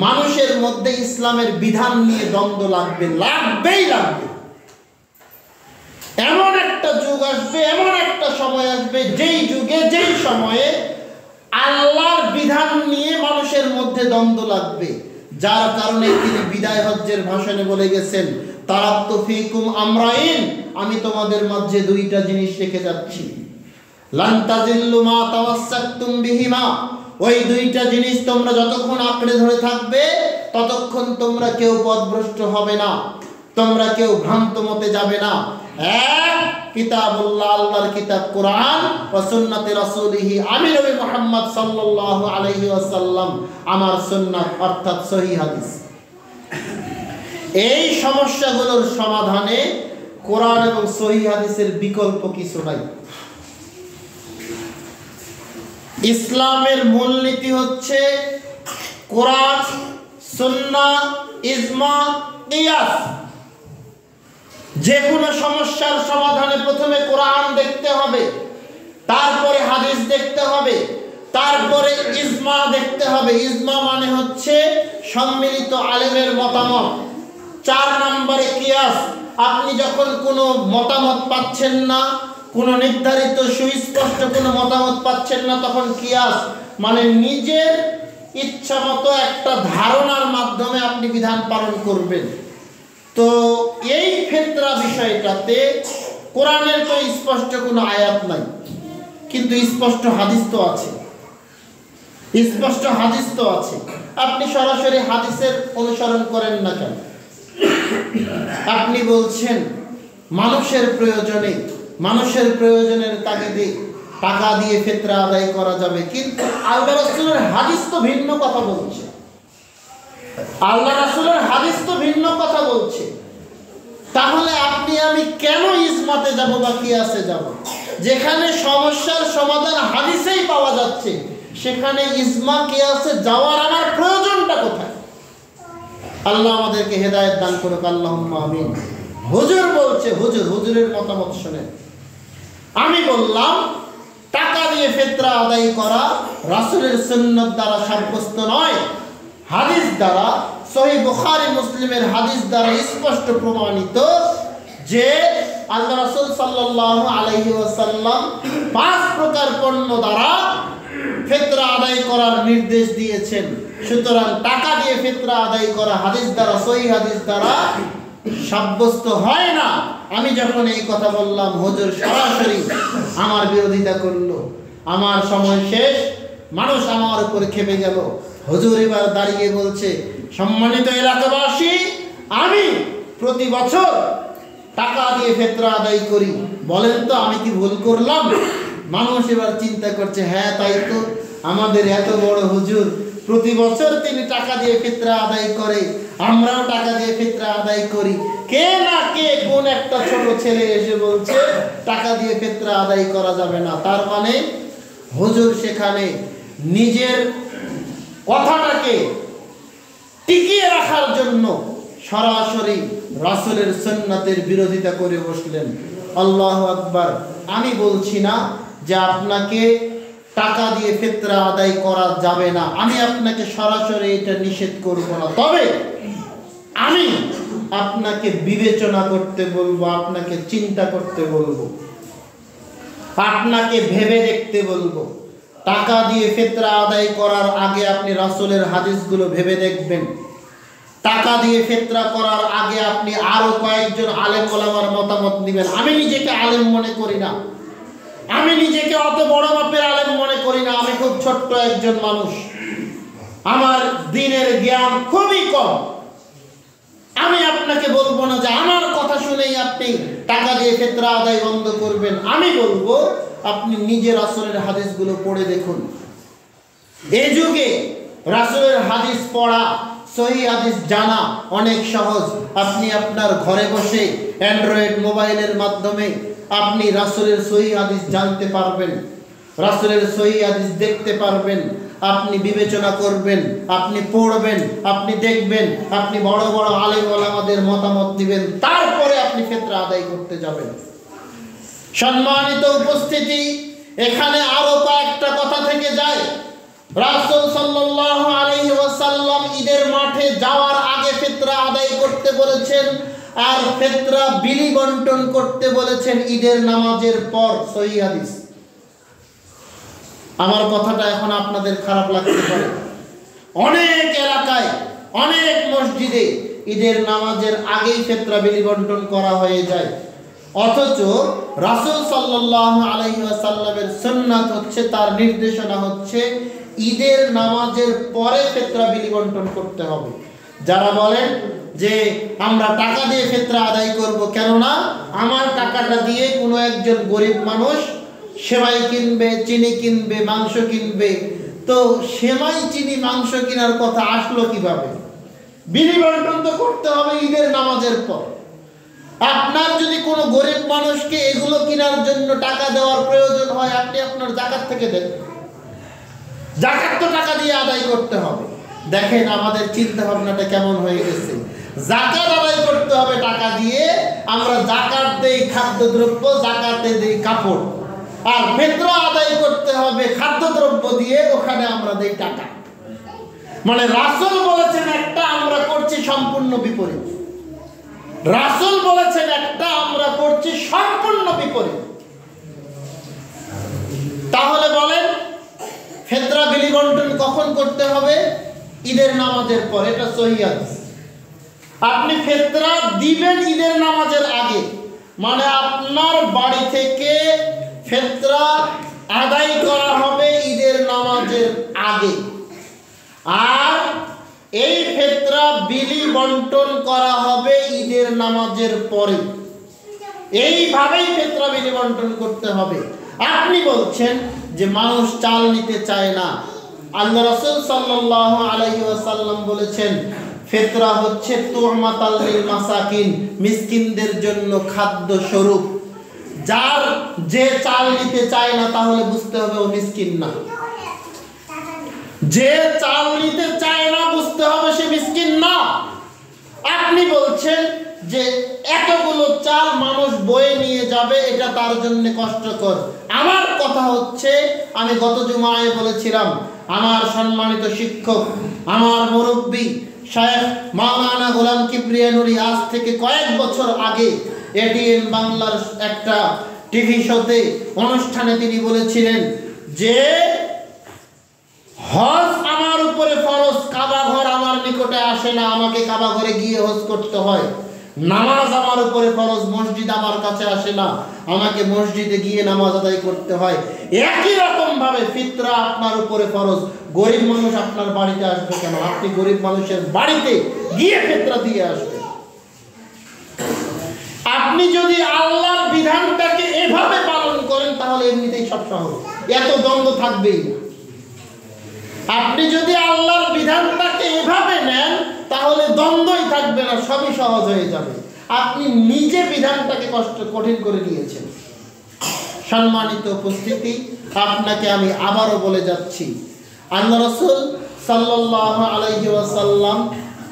মানুষের মধ্যে ইসলামের বিধান নিয়ে দ্বন্দ্ব লাগবে, লাগবেই লাগবে। এমন একটা যুগ আসবে, এমন একটা সময় আসবে যেই যুগে যেই সময়ে আল্লাহর বিধান নিয়ে মানুষের মধ্যে দ্বন্দ্ব লাগবে। যার কারণে তিনি বিদায় হজ্জের ভাষণে বলে গেছেন, তারাক্তু ফীকুম আমরাইন, আমি তোমাদের মাঝে দুইটা জিনিস রেখে যাচ্ছি। লান তাজিল্লু মা তাওয়াসসাকতুম বিহিমা, ওই দুইটা জিনিস তোমরা যতক্ষণ আঁকড়ে ধরে থাকবে ততক্ষণ তোমরা কেউ পথভ্রষ্ট হবে না, তোমরা কেউ ভ্রান্ত মতে যাবে না। এক, কিতাবুল্লাহ, আল্লাহর কিতাব কোরআন, ওয়া সুন্নাতে রাসূলিহি, আমি নবী মুহাম্মদ সাল্লাল্লাহু আলাইহি ওয়াসাল্লাম, আমার সুন্নাত অর্থাৎ সহিহ হাদিস। এই সমস্যাগুলোর সমাধানে কোরআন এবং সহিহ হাদিসের বিকল্প কিছু নাই। ইসলামের মূলনীতি হচ্ছে কোরআন, সুন্নাহ, ইজমা, কিয়াস। যে কোনো সমস্যার সমাধানে প্রথমে কোরআন দেখতে হবে, তারপরে হাদিস দেখতে হবে, তারপরে ইজমা দেখতে হবে। ইজমা মানে হচ্ছে সম্মিলিত আলেমের মতামত। 4 নম্বরে কিয়াস। আপনি যখন কোনো মতামত পাচ্ছেন না, কোনো নির্ধারিত সুস্পষ্ট কোনো মতামত পাচ্ছেন না, তখন কিয়াস মানে নিজের ইচ্ছা মতো একটা ধারণার মাধ্যমে আপনি বিধান পালন করবেন। তো এই ফিতরা বিষয়টাতে কোরআনের তো স্পষ্ট কোনো আয়াত নাই, কিন্তু স্পষ্ট হাদিস তো আছে, স্পষ্ট হাদিস তো আছে। আপনি সরাসরি হাদিসের অনুসরণ করেন না কেন? আপনি বলছেন মানুষের প্রয়োজনের তাগিদে টাকা দিয়ে ফিতরা আদায় করা যাবে, কিন্তু আল্লাহ রাসূলের হাদিস তো ভিন্ন কথা বলছে। আল্লাহ রাসূলের হাদিস তো ভিন্ন কথা বলছে। তাহলে আপনি আমি কেন ইজমাতে যাব বা কিয়াসে যাব? যেখানে সমস্যার সমাধান হাদিসেই পাওয়া যাচ্ছে, সেখানে ইজমা কিয়াসে যাওয়ার আমার প্রয়োজনটা কোথায়? আল্লাহ আমাদেরকে হেদায়েত দান করুক, আল্লাহুম্মা আমিন। হুজুর বলছে, হুজুরের মতামত শুনেন। আমি বললাম টাকা দিয়ে ফিতরা আদায় করা রাসূলের সুন্নাত দ্বারা সাব্যস্ত নয়, হাদিস দ্বারা, সহিহ বুখারী মুসলিমের হাদিস দ্বারা স্পষ্ট প্রমাণিত যে আল্লাহ রাসূল সাল্লাল্লাহু আলাইহি ওয়াসাল্লাম 5 প্রকার পণ্য দ্বারা ফিতরা আদায় করার নির্দেশ দিয়েছেন। সুতরাং টাকা দিয়ে ফিতরা আদায় করা হাদিস দ্বারা, সহিহ হাদিস দ্বারা সাব্যস্ত হয় না। আমি যখন এই কথা বললাম, হুজুর সরাসরি আমার বিরোধিতা করলো। আমার সময় শেষ, মানুষ আমার উপর খেপে গেল। হুজুর এবার দাঁড়িয়ে বলছে, সম্মানিত এলাকাবাসী, আমি প্রতি বছর টাকা দিয়ে ফিতরা আদায় করি, বলেন তো আমি কি ভুল করলাম? মানুষ এবার চিন্তা করছে, হ্যাঁ তাই তো, আমাদের এত বড় হুজুর প্রতি বছর তিনি টাকা দিয়ে ফিতরা আদায় করে, আমরাও টাকা দিয়ে ফিতরা আদায় করি। কে না কে কোন একটা ছোট ছেলে এসে বলছে টাকা দিয়ে ফিতরা আদায় করা যাবে না। তার মানে হুজুর সেখানে নিজের কথাটাকে টিকিয়ে রাখার জন্য সরাসরি রাসূলের সুন্নাতের বিরোধিতা করে বসলেন। আল্লাহু আকবার। আমি বলছি না যে আপনাকে টাকা দিয়ে ফিতরা আদায় করা যাবে না, আমি আপনাকে সরাসরি এটা নিষেধ করব না। তবে আমি আপনাকে বিবেচনা করতে বলবো, আপনাকে চিন্তা করতে বলবো, আপনাকে ভেবে দেখতে বলবো। টাকা দিয়ে ফিতরা আদায় করার আগে আপনি রাসূলের হাদিসগুলো ভেবে দেখবেন। টাকা দিয়ে ফিতরা করার আগে আপনি আরো কয়েকজন আলেম ওলামার মতামত নেবেন। আমি নিজেকে আলেম মনে করি না, আমি নিজেকে অত বড় মাপের আলেম মনে করি না। আমি খুব ছোট্ট একজন মানুষ, আমার দ্বীনের জ্ঞান খুবই কম। আমি আপনাকে বলবো না যে আমার কথা শুনেই আপনি টাকা দিয়ে ফিতরা আদায় বন্ধ করবেন। আমি বলবো আপনি নিজে রাসূলের হাদিসগুলো পড়ে দেখুন। এই যুগে রাসূলের হাদিস পড়া, সহিহ হাদিস জানা অনেক সহজ। আপনি আপনার ঘরে বসে অ্যান্ড্রয়েড মোবাইলের মাধ্যমে আপনি রাসূলের সহিহ হাদিস জানতে পারবেন, রাসূলের সহিহ হাদিস দেখতে পারবেন। আপনি বিবেচনা করবেন, আপনি পড়বেন, আপনি দেখবেন, আপনি বড় বড় আলেম ওলামাদের মতামত দিবেন, তারপরে আপনি ফিতরা আদায় করতে যাবেন। সম্মানিত উপস্থিতি, এখানে আরো কয়েকটা কথা থেকে যায়। রাসূল সাল্লাল্লাহু আলাইহি ওয়াসাল্লাম ঈদের মাঠে যাওয়ার আগে ফিতরা আদায় করতে বলেছেন, আর ফিতরা বিলি বন্টন করতে বলেছেন ঈদের নামাজের পর। সহিহ হাদিস। আমার কথাটা এখন আপনাদের খারাপ লাগতে পারে, অনেক এলাকায়, অনেক মসজিদে ঈদের নামাজের আগেই ফিতরা বিলি বন্টন করা হয়ে যায়। অথচ রাসূল সাল্লাল্লাহু আলাইহি ওয়াসাল্লামের সুন্নাত হচ্ছে, তার নির্দেশনা হচ্ছে ঈদের নামাজের পরে ফিতরা বিলি বন্টন করতে হবে। যারা বলেন যে আমরা টাকা দিয়ে ফিতরা আদায় করব, কেননা আমার টাকাটা দিয়ে কোনো একজন গরিব মানুষ সেমাই কিনবে, চিনি কিনবে, মাংস কিনবে, তো সেমাই, চিনি, মাংস কেনার কথা আসলো কিভাবে? বিলি বন্টন তো করতে হবে ঈদের নামাজের পর। আপনার যদি কোনো গরিব মানুষকে এগুলো কেনার জন্য টাকা দেওয়ার প্রয়োজন হয়, আপনি আপনার যাকাত থেকে দেন। যাকাত তো টাকা দিয়ে আদায় করতে হবে। দেখেন আমাদের চিন্তা ভাবনাটা কেমন হয়ে গেছে। যাকাত আদায় করতে হবে টাকা দিয়ে, আমরা যাকাত দেই খাদ্যদ্রব্য, যাকাতে দেই কাপড়, আর ফিতরা আদায় করতে হবে খাদ্যদ্রব্য দিয়ে, ওখানে আমরা দেই টাকা। মানে রাসূল বলেছেন একটা, আমরা করছি সম্পূর্ণ বিপরীত। রাসূল বলেছেন একটা, আমরা করছি সম্পূর্ণ বিপরীত। তাহলে বলেন ফিতরা বিলি বন্টন কখন করতে হবে? ঈদের নামাজের পর। এটা সহিহ হাদিস। আপনি ফিতরা দিবেন ঈদের নামাজের আগে, মানে আপনার বাড়ি থেকে ফিতরা আদায় করা হবে ঈদের নামাজের আগে, আর এই ফিতরা বিলি বন্টন করা হবে ঈদের নামাজের পরে। এইভাবেই ফিতরা বিলি বন্টন করতে হবে। আপনি বলছেন যে মানুষ চাল নিতে চায় না, আল্লাহ রাসূল সাল্লাল্লাহু আলাইহি ওয়াসাল্লাম বলেছেন ফিতরা হচ্ছে তু'মাতাল লিল মাসাকিন, মিসকিনদের জন্য খাদ্য স্বরূপ। যার যে চাল নিতে চায় না তাহলে বুঝতে হবে ও মিসকিন না। যে চাল নিতে চায় না বুঝতে হবে সে মিসকিন না। আপনি বলছেন যে এতগুলো চাল মানুষ বয়ে নিয়ে যাবে, এটা তার জন্য কষ্টকর। আমার কথা হচ্ছে, আমি গত জুমায় বলেছিলাম, আমার সম্মানিত শিক্ষক, আমার মুরব্বী শায়েখ মাওলানা গোলাম কিবরিয়া নুরি আজ থেকে কয়েক বছর আগে এটিএন বাংলার একটা টিভি শোতে অনুষ্ঠানে তিনি বলেছিলেন যে হজ আমার উপরে ফরজ, কাবা ঘর আমার নিকটে আসে না, আমাকে কাবা ঘরে গিয়ে হজ করতে হয়। নামাজ আমার উপরে ফরজ, মসজিদ আমার কাছে আসে না, আমাকে মসজিদে গিয়ে নামাজ আদায় করতে হয়। একই রকম ভাবে ফিতরা আপনার উপরে ফরজ। গরিব মানুষ আপনার বাড়িতে আসবে কেন? আপনি গরিব মানুষের বাড়িতে গিয়ে ফিতরা দিয়ে আসবেন। আপনি যদি আল্লাহর বিধানটাকে এভাবে পালন করেন তাহলে এমনিতেই সব সহজ, এত দ্বন্দ্ব থাকবেই না। আপনি যদি আল্লাহর বিধানটাকে এভাবে নেন তাহলে দ্বন্দ্বই থাকবে না, সবই সহজ হয়ে যাবে। আপনি নিজে বিধানটাকে কঠিন করে নিয়েছেন। সম্মানিত উপস্থিতি, আপনাকে আমি আবারও বলে যাচ্ছি, আল্লাহ রাসূল সাল্লাল্লাহু আলাইহি ওয়াসাল্লাম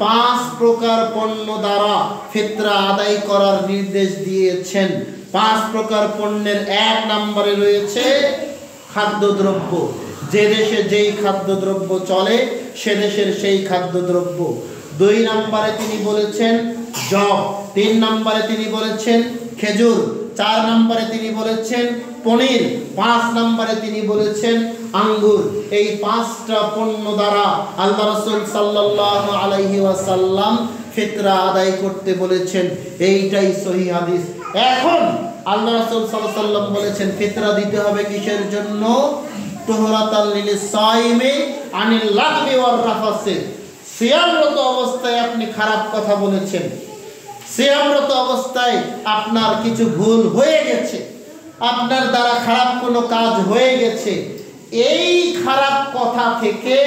5 প্রকার পণ্য দ্বারা ফিতরা আদায় করার নির্দেশ দিয়েছেন। 5 প্রকার পণ্যের 1 নম্বরে রয়েছে খাদ্যদ্রব্য। যে দেশে যেই খাদ্যদ্রব্য চলে সে দেশের সেই খাদ্যদ্রব্য। 2 নম্বরে তিনি বলেছেন জব, 3 নম্বরে তিনি বলেছেন খেজুর, 4 নম্বরে তিনি বলেছেন পনির, 5 নম্বরে তিনি বলেছেন আঙ্গুর। এই 5টা পণ্য দ্বারা আল্লাহ রাসূল সাল্লাল্লাহু আলাইহি ওয়াসাল্লাম ফিতরা আদায় করতে বলেছেন। এইটাই সহিহ হাদিস। এখন আল্লাহ রাসূল সাল্লাল্লাহু আলাইহি ওয়াসাল্লাম বলেছেন ফিতরা দিতে হবে কিসের জন্য? তুহরাতাল লিস সাইমি আনিল লাগবি ওয়ার রাফাসি। সিয়ামরত অবস্থায় আপনি খারাপ কথা বলেছেন, সিয়ামরত অবস্থায় আপনার কিছু ভুল হয়ে গেছে, আপনার দ্বারা খারাপ কোনো কাজ হয়ে গেছে, এই খারাপ কথা থেকে,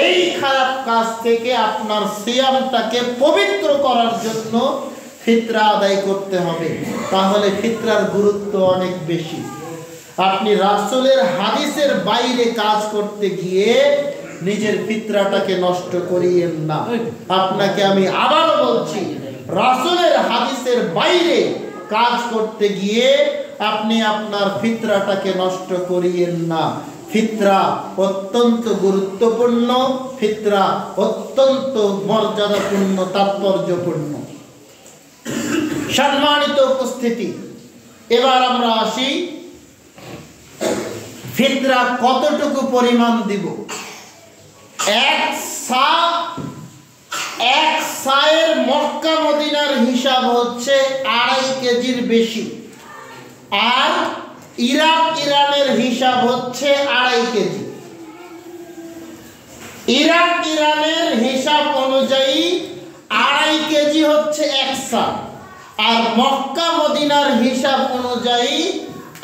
এই খারাপ কাজ থেকে আপনার সিয়ামটাকে পবিত্র করার জন্য ফিতরা আদায় করতে হবে। তাহলে ফিতরার গুরুত্ব অনেক বেশি। আপনি রাসূলের হাদিসের বাইরে কাজ করতে গিয়ে নিজের ফিতরাটাকে নষ্ট করিয়েন না। আপনাকে আমি আবারও বলছি, রাসূলের হাদিসের বাইরে কাজ করতে গিয়ে আপনি আপনার ফিতরাটাকে নষ্ট করিয়েন না। ফিতরা অত্যন্ত গুরুত্বপূর্ণ, ফিতরা অত্যন্ত মর্যাদাপূর্ণ, তাৎপর্যপূর্ণ। সম্মানিত উপস্থিতি, এবার আমরা আসি ফিতরা কতটুকু পরিমাণ দিব। এক সায়ের মক্কা মদিনার হিসাব হচ্ছে 2.5 কেজির বেশি, আর ইরাক ইরানের হিসাব হচ্ছে 2.5 কেজি। ইরাক ইরানের হিসাব অনুযায়ী 2.5 কেজি হচ্ছে 1 সা, আর মক্কা মদিনার হিসাব অনুযায়ী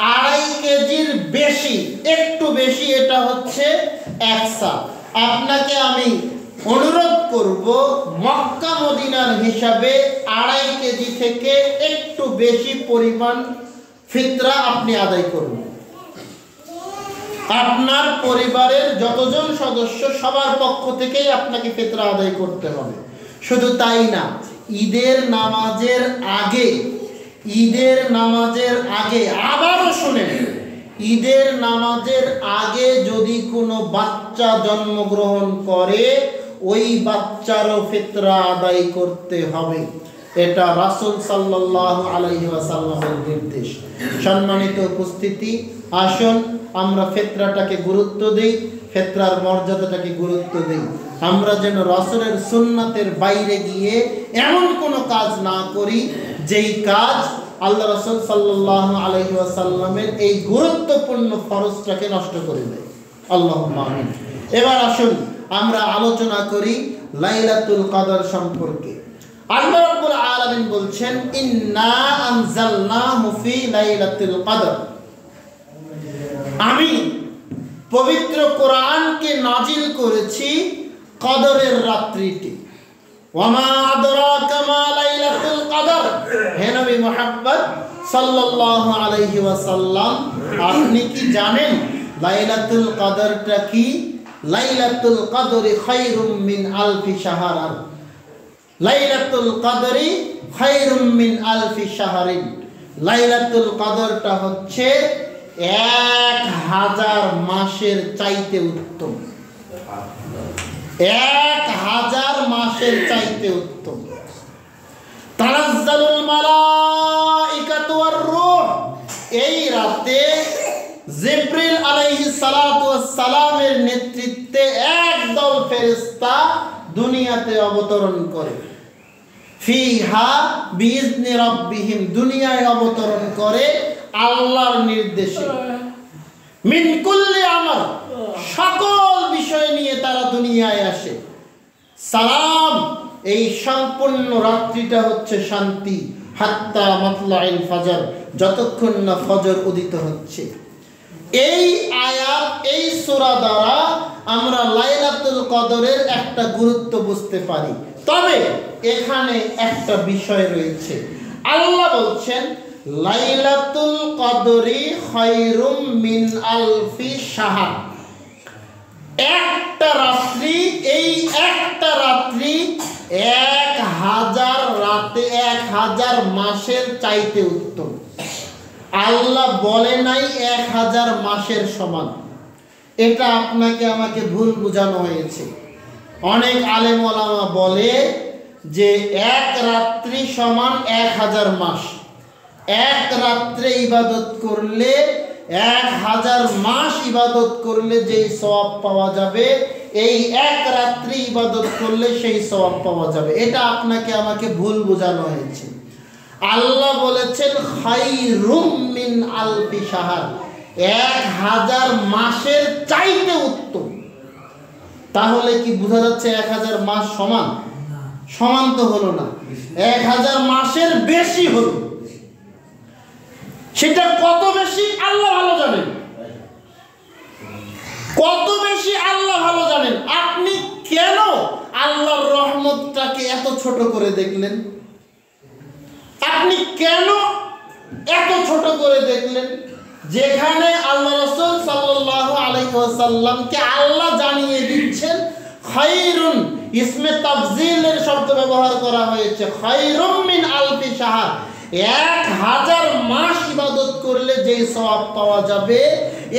2.5 কেজির বেশি, একটু বেশি, এটা হচ্ছে 1 সা। আপনাকে আমি অনুরোধ করব মক্কা মদিনার হিসাবে 2.5 কেজি থেকে একটু বেশি পরিমাণ ফিতরা আপনি আদায় করুন। আপনার পরিবারের যতজন সদস্য সবার পক্ষ থেকেই আপনাকে ফিতরা আদায় করতে হবে। শুধু তাই না, ঈদের নামাজের আগে, ঈদের নামাজের আগে, আবারও শুনেন, ঈদের নামাজের আগে যদি কোনো বাচ্চা জন্মগ্রহণ করে ওই বাচ্চারও ফিতরা আদায় করতে হবে। এটা রাসূল সাল্লাল্লাহু আলাইহি ওয়াসাল্লামের নির্দেশ। সম্মানিত উপস্থিতি, আসুন আমরা ফিতরাটাকে গুরুত্ব দেই, ফিতরার মর্যাদাটাকে গুরুত্ব দেই। আমরা যেন রাসূলের সুন্নাতের বাইরে গিয়ে এমন কোনো কাজ না করি যেই কাজ আল্লাহ রাসূল সাল্লাল্লাহু আলাইহি ওয়াসাল্লামের এই গুরুত্বপূর্ণ ফরজটাকে নষ্ট করে দেয়। আল্লাহুম্মা আমিন। এবার আসুন আমরা আলোচনা করি লাইলাতুল কদর সম্পর্কে। আল্লাহ রাব্বুল আলামিন বলছেন, ইন্না আনজালনাহু ফি লাইলাতুল কদর, আমি পবিত্র কোরআনকে নাজিল করেছি কদরের রাত্রিতে। ওয়ামা আদরাকা মা লাইলাতুল কদর, হে নবী মুহাম্মদ সাল্লাল্লাহু আলাইহি ওয়াসাল্লাম, আপনি কি জানেন লাইলাতুল কদরটা কি? লাইলাতুল কদরি খায়রুম মিন আলফি শাহর, লাইলাতুল কদরি খায়রুম মিন আলফি শাহরিন। লাইলাতুল কদরটা হচ্ছে 1000 মাসের চাইতে উত্তম, 1000 মাসের চাইতে উত্তম। তানাজ্জালুল মালাইকাতু ওয়ার রূহ, এই রাতে জিবরিল আলাইহিস সালাতু ওয়াস সালামের নেতৃত্বে একদল ফেরেশতা দুনিয়াতে অবতরণ করে। ফিহা বিইজনি রাব্বিহিম, দুনিয়ায় অবতরণ করে আল্লাহর নির্দেশে। মিন কুল্লি আমর, সকল বিষয় নিয়ে তারা দুনিয়ায় আসে। সালাম, এই সম্পূর্ণ রাত্রিটা হচ্ছে শান্তি। হাত্তা মাতলাইল ফজর, যতক্ষণ না ফজর উদিত হচ্ছে। এই আয়াত, এই সূরা দ্বারা আমরা লাইলাতুল কদরের একটা গুরুত্ব বুঝতে পারি। তবে এখানে একটা বিষয় রয়েছে। আল্লাহ বলছেন লাইলাতুল কদরি খায়রুম মিন আলফি শাহর, একটা রাত্রি, এই একটা রাত্রি 1000 রাতে 1000 মাসের চাইতে উত্তম। আল্লাহ বলে নাই 1000 মাসের সমান। এটা আপনাকে আমাকে ভুল বোঝানো হয়েছে। অনেক আলেম ওলামা বলে যে এক রাত্রি সমান 1000 মাস। এক রাত্রে ইবাদত করলে 1000 মাস ইবাদত করলে যেই সওয়াব পাওয়া যাবে, এই এক রাত্রি ইবাদত করলে সেই সওয়াব পাওয়া যাবে। এটা আপনাকে আমাকে ভুল বোঝানো হয়েছে। আল্লাহ বলেছেন খায়রুম মিন আলফি শাহর, 1000 মাসের চাইতে উত্তম। তাহলে কি বোঝা যাচ্ছে 1000 মাস সমান? সমান তো হলো না, 1000 মাসের বেশি হলো। সেটা কত বেশি আল্লাহ ভালো জানেন, কত বেশি আল্লাহ ভালো জানেন। আপনি কেন আল্লাহর রহমতটাকে এত ছোট করে দেখলেন? আপনি কেন এত ছোট করে দেখলেন? যেখানে আল্লাহ রাসূল সাল্লাল্লাহু আলাইহি ওয়াসাল্লামকে আল্লাহ জানিয়ে দিচ্ছেন খায়রুন, ইসমে তাফজিলের শব্দ ব্যবহার করা হয়েছে। খায়রুম মিন আলফি শাহর, 1000 মাস ইবাদত করলে যেই সওয়াব পাওয়া যাবে,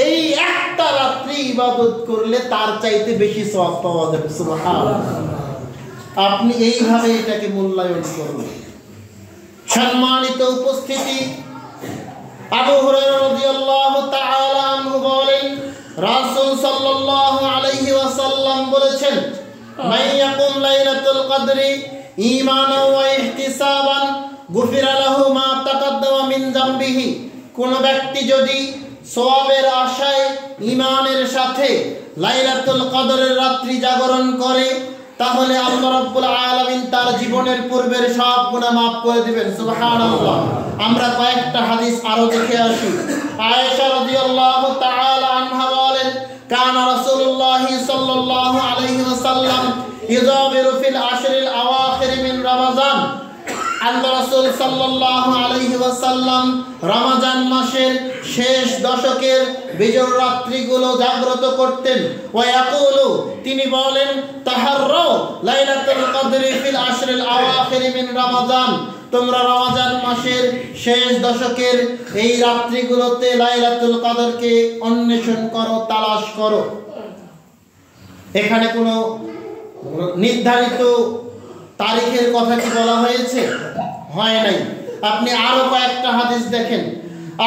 এই একটা রাত্রি ইবাদত করলে তার চাইতে বেশি সওয়াব পাওয়া যাবে। সুবহানাল্লাহ। আপনি এইভাবে এটাকে মূল্যায়ন করুন। সম্মানিত উপস্থিতি, আবু হুরায়রা রাদিয়াল্লাহু তাআলা আনহু বলেন, রাসূল সাল্লাল্লাহু আলাইহি ওয়াসাল্লাম বলেছেন, মাইয়াকুম লাইলাতুল কদরি ঈমানান ওয়া ইহতিসাবান গুফিরা লাহু মা তাকাদ্দামা মিন যামবিহি, কোন ব্যক্তি যদি সওয়াবের আশায় ঈমানের সাথে লাইলাতুল কদরের রাত্রি জাগরণ করে, তাহলে আল্লাহ রাব্বুল আলামিন তার জীবনের পূর্বের সব গুনাহ মাফ করে দিবেন। সুবহানাল্লাহ। আমরা কয়েকটা হাদিস আরো দেখে আসি। আয়েশা রাদিয়াল্লাহু তাআলা আনহা বলেন, কানা রাসূলুল্লাহ সাল্লাল্লাহু আলাইহি ওয়াসাল্লাম ইযাবিরু ফিল আশরিল আওয়াখির মিন রমাজান, আল্লাহ রাসূল সাল্লাল্লাহু আলাইহি ওয়াসাল্লাম রমজান মাসের শেষ দশকের বিজয় রাত্রিগুলো জাগ্রত করতেন। ওয়া ইয়াকুলু, তিনি বলেন, তাহাররাউ লাইলাতুল কদরি ফিল আশরিল আওয়াখির মিন রমাজান, তোমরা রমজান মাসের শেষ দশকের এই রাত্রিগুলোতে লাইলাতুল কদরকে অন্বেষণ করো, তালাশ করো। এখানে কোনো নির্ধারিত তারিখের কথা কি বলা হয়েছে? হয় নাই। আপনি আরো কয়েকটা হাদিস দেখেন।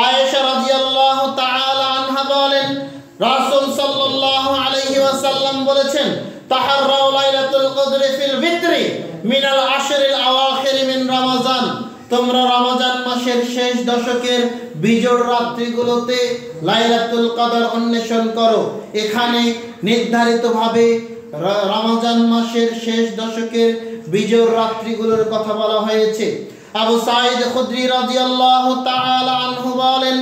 আয়েশা রাদিয়াল্লাহু তাআলা আনহা বলেন, রাসূল সাল্লাল্লাহু আলাইহি ওয়াসাল্লাম বলেছেন, তাহাররাউ লাইলাতুল কদরি ফিল ভিতরি মিনাল আশরিল আওয়াখির মিন রমাজান, তোমরা রমজান মাসের শেষ দশকের বিজোড় রাত্রিগুলোতে লাইলাতুল কদর অন্বেষণ করো। এখানে নির্ধারিতভাবে রমজান মাসের শেষ দশকের বিজোড় রাত্রিগুলোর কথা বলা হয়েছে। আবু সাঈদ খুদরি রাদিয়াল্লাহু তাআলা আনহু বলেন,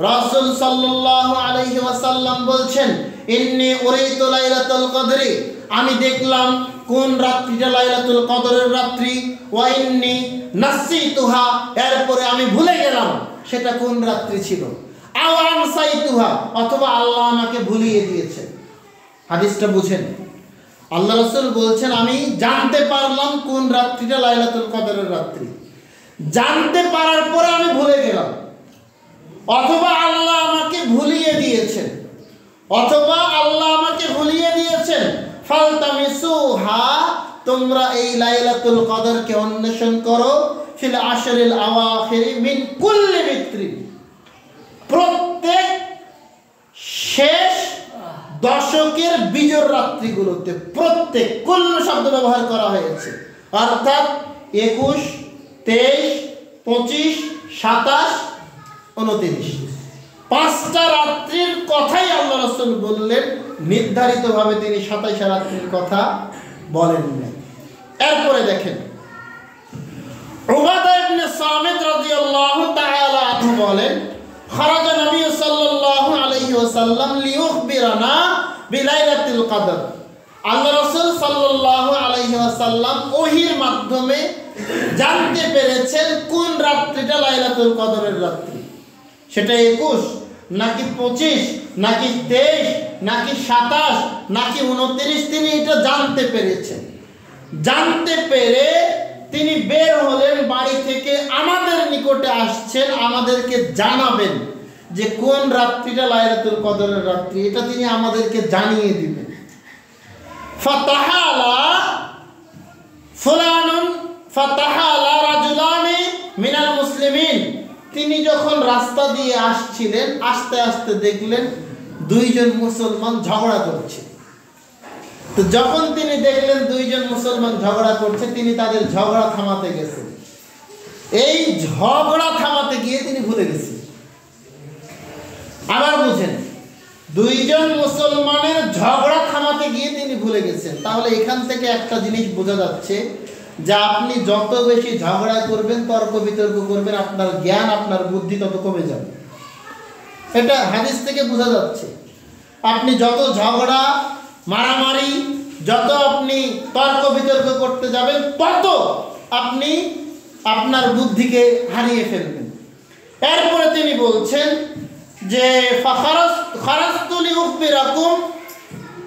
রাসূল সাল্লাল্লাহু আলাইহি ওয়াসাল্লাম বলছেন, ইন্নী উরাইতু লাইলাতুল কদরি, আমি দেখলাম কোন রাত্রিটা লাইলাতুল কদরের রাত্রি, ওয়া ইন্নী নাসিতুহা, এরপরে আমি ভুলে গেলাম সেটা কোন রাত্রি ছিল, আও আনসাইতুহা, অথবা আল্লাহ আমাকে ভুলিয়ে দিয়েছেন। হাদিসটা বুঝেন, আল্লাহ রাসূল বলছেন আমি জানতে পারলাম কোন রাত্রিটা লাইলাতুল কদরের রাত্রি, জানতে পারার পরে আমি ভুলে গেলাম, অথবা আল্লাহ আমাকে ভুলিয়ে দিয়েছেন, অথবা আল্লাহ আমাকে ভুলিয়ে দিয়েছেন। ফালতামিসুহা, তোমরা এই লাইলাতুল কদরকে অন্বেষণ করো, ফিল আশরিল আওয়াখির মিন কুল্লি বিত্রি, প্রত্যেক শেষ দশকের বিজোড় রাত্রিগুলোতে। প্রত্যেক, কুল্ল শব্দ ব্যবহার করা হয়েছে, অর্থাৎ 21, 23, 25, 27, 29, 5টা রাত্রির কথাই আল্লাহ রাসূল বললেন, নির্ধারিতভাবে তিনি 27 রাত্রির কথা বলেন না। এরপরে দেখেন, উবাদা ইবনে সামিত রাদিয়াল্লাহু তাআলা আনহু বলেন, খারাজা নবী সাল্লাল্লাহু আলাইহি ওয়াসাল্লাম লিয়ুখবিরানা বিলাইলাতিল কদর, আল্লাহ রাসূল সাল্লাল্লাহু আলাইহি ওয়াসাল্লাম ওহীর মাধ্যমে জানতে পেরেছেন কোন রাত্রিটা লাইলাতুল কদরের রাত্রি। সেটা 21 নাকি 25 নাকি 23 নাকি 27 নাকি 29, তিনি এটা জানতে পেরেছেন। জানতে পেরে তিনি বের হলেন বাড়ি থেকে, আমাদের নিকটে আসছেন, আমাদেরকে জানাবেন যে কোন রাত্রিটা লাইলাতুল কদরের রাত্রি, এটা তিনি আমাদেরকে জানিয়ে দিবেন। ফাতাহালা ফুলানুন ফাতাহালা রাজুলানি মিনাল মুসলিমিন, তিনি যখন রাস্তা দিয়ে আসছিলেন, আস্তে আস্তে দেখলেন 2 জন মুসলমান ঝগড়া করছে। তো যখন তিনি দেখলেন 2 জন মুসলমান ঝগড়া করছে, তিনি তাদের ঝগড়া থামাতে গেছেন। এই ঝগড়া থামাতে গিয়ে তিনি ভুলে গেছেন। আবার বুঝেন, 2 জন মুসলমানের ঝগড়া থামাতে গিয়ে তিনি ভুলে গেছেন। তাহলে এখান থেকে একটা জিনিস বোঝা যাচ্ছে যে আপনি যত বেশি ঝগড়া করবেন, তর্ক বিতর্ক করবেন, আপনার জ্ঞান, আপনার বুদ্ধি তত কমে যাবে। এটা হাদিস থেকে বোঝা যাচ্ছে। আপনি যত ঝগড়া মারামারি, যত আপনি তর্ক বিতর্ক করতে যাবেন, তত আপনি আপনার বুদ্ধিকে হারিয়ে ফেলবেন। এরপরে তিনি বলছেন যে খারাজতু লিউখবিরাকুম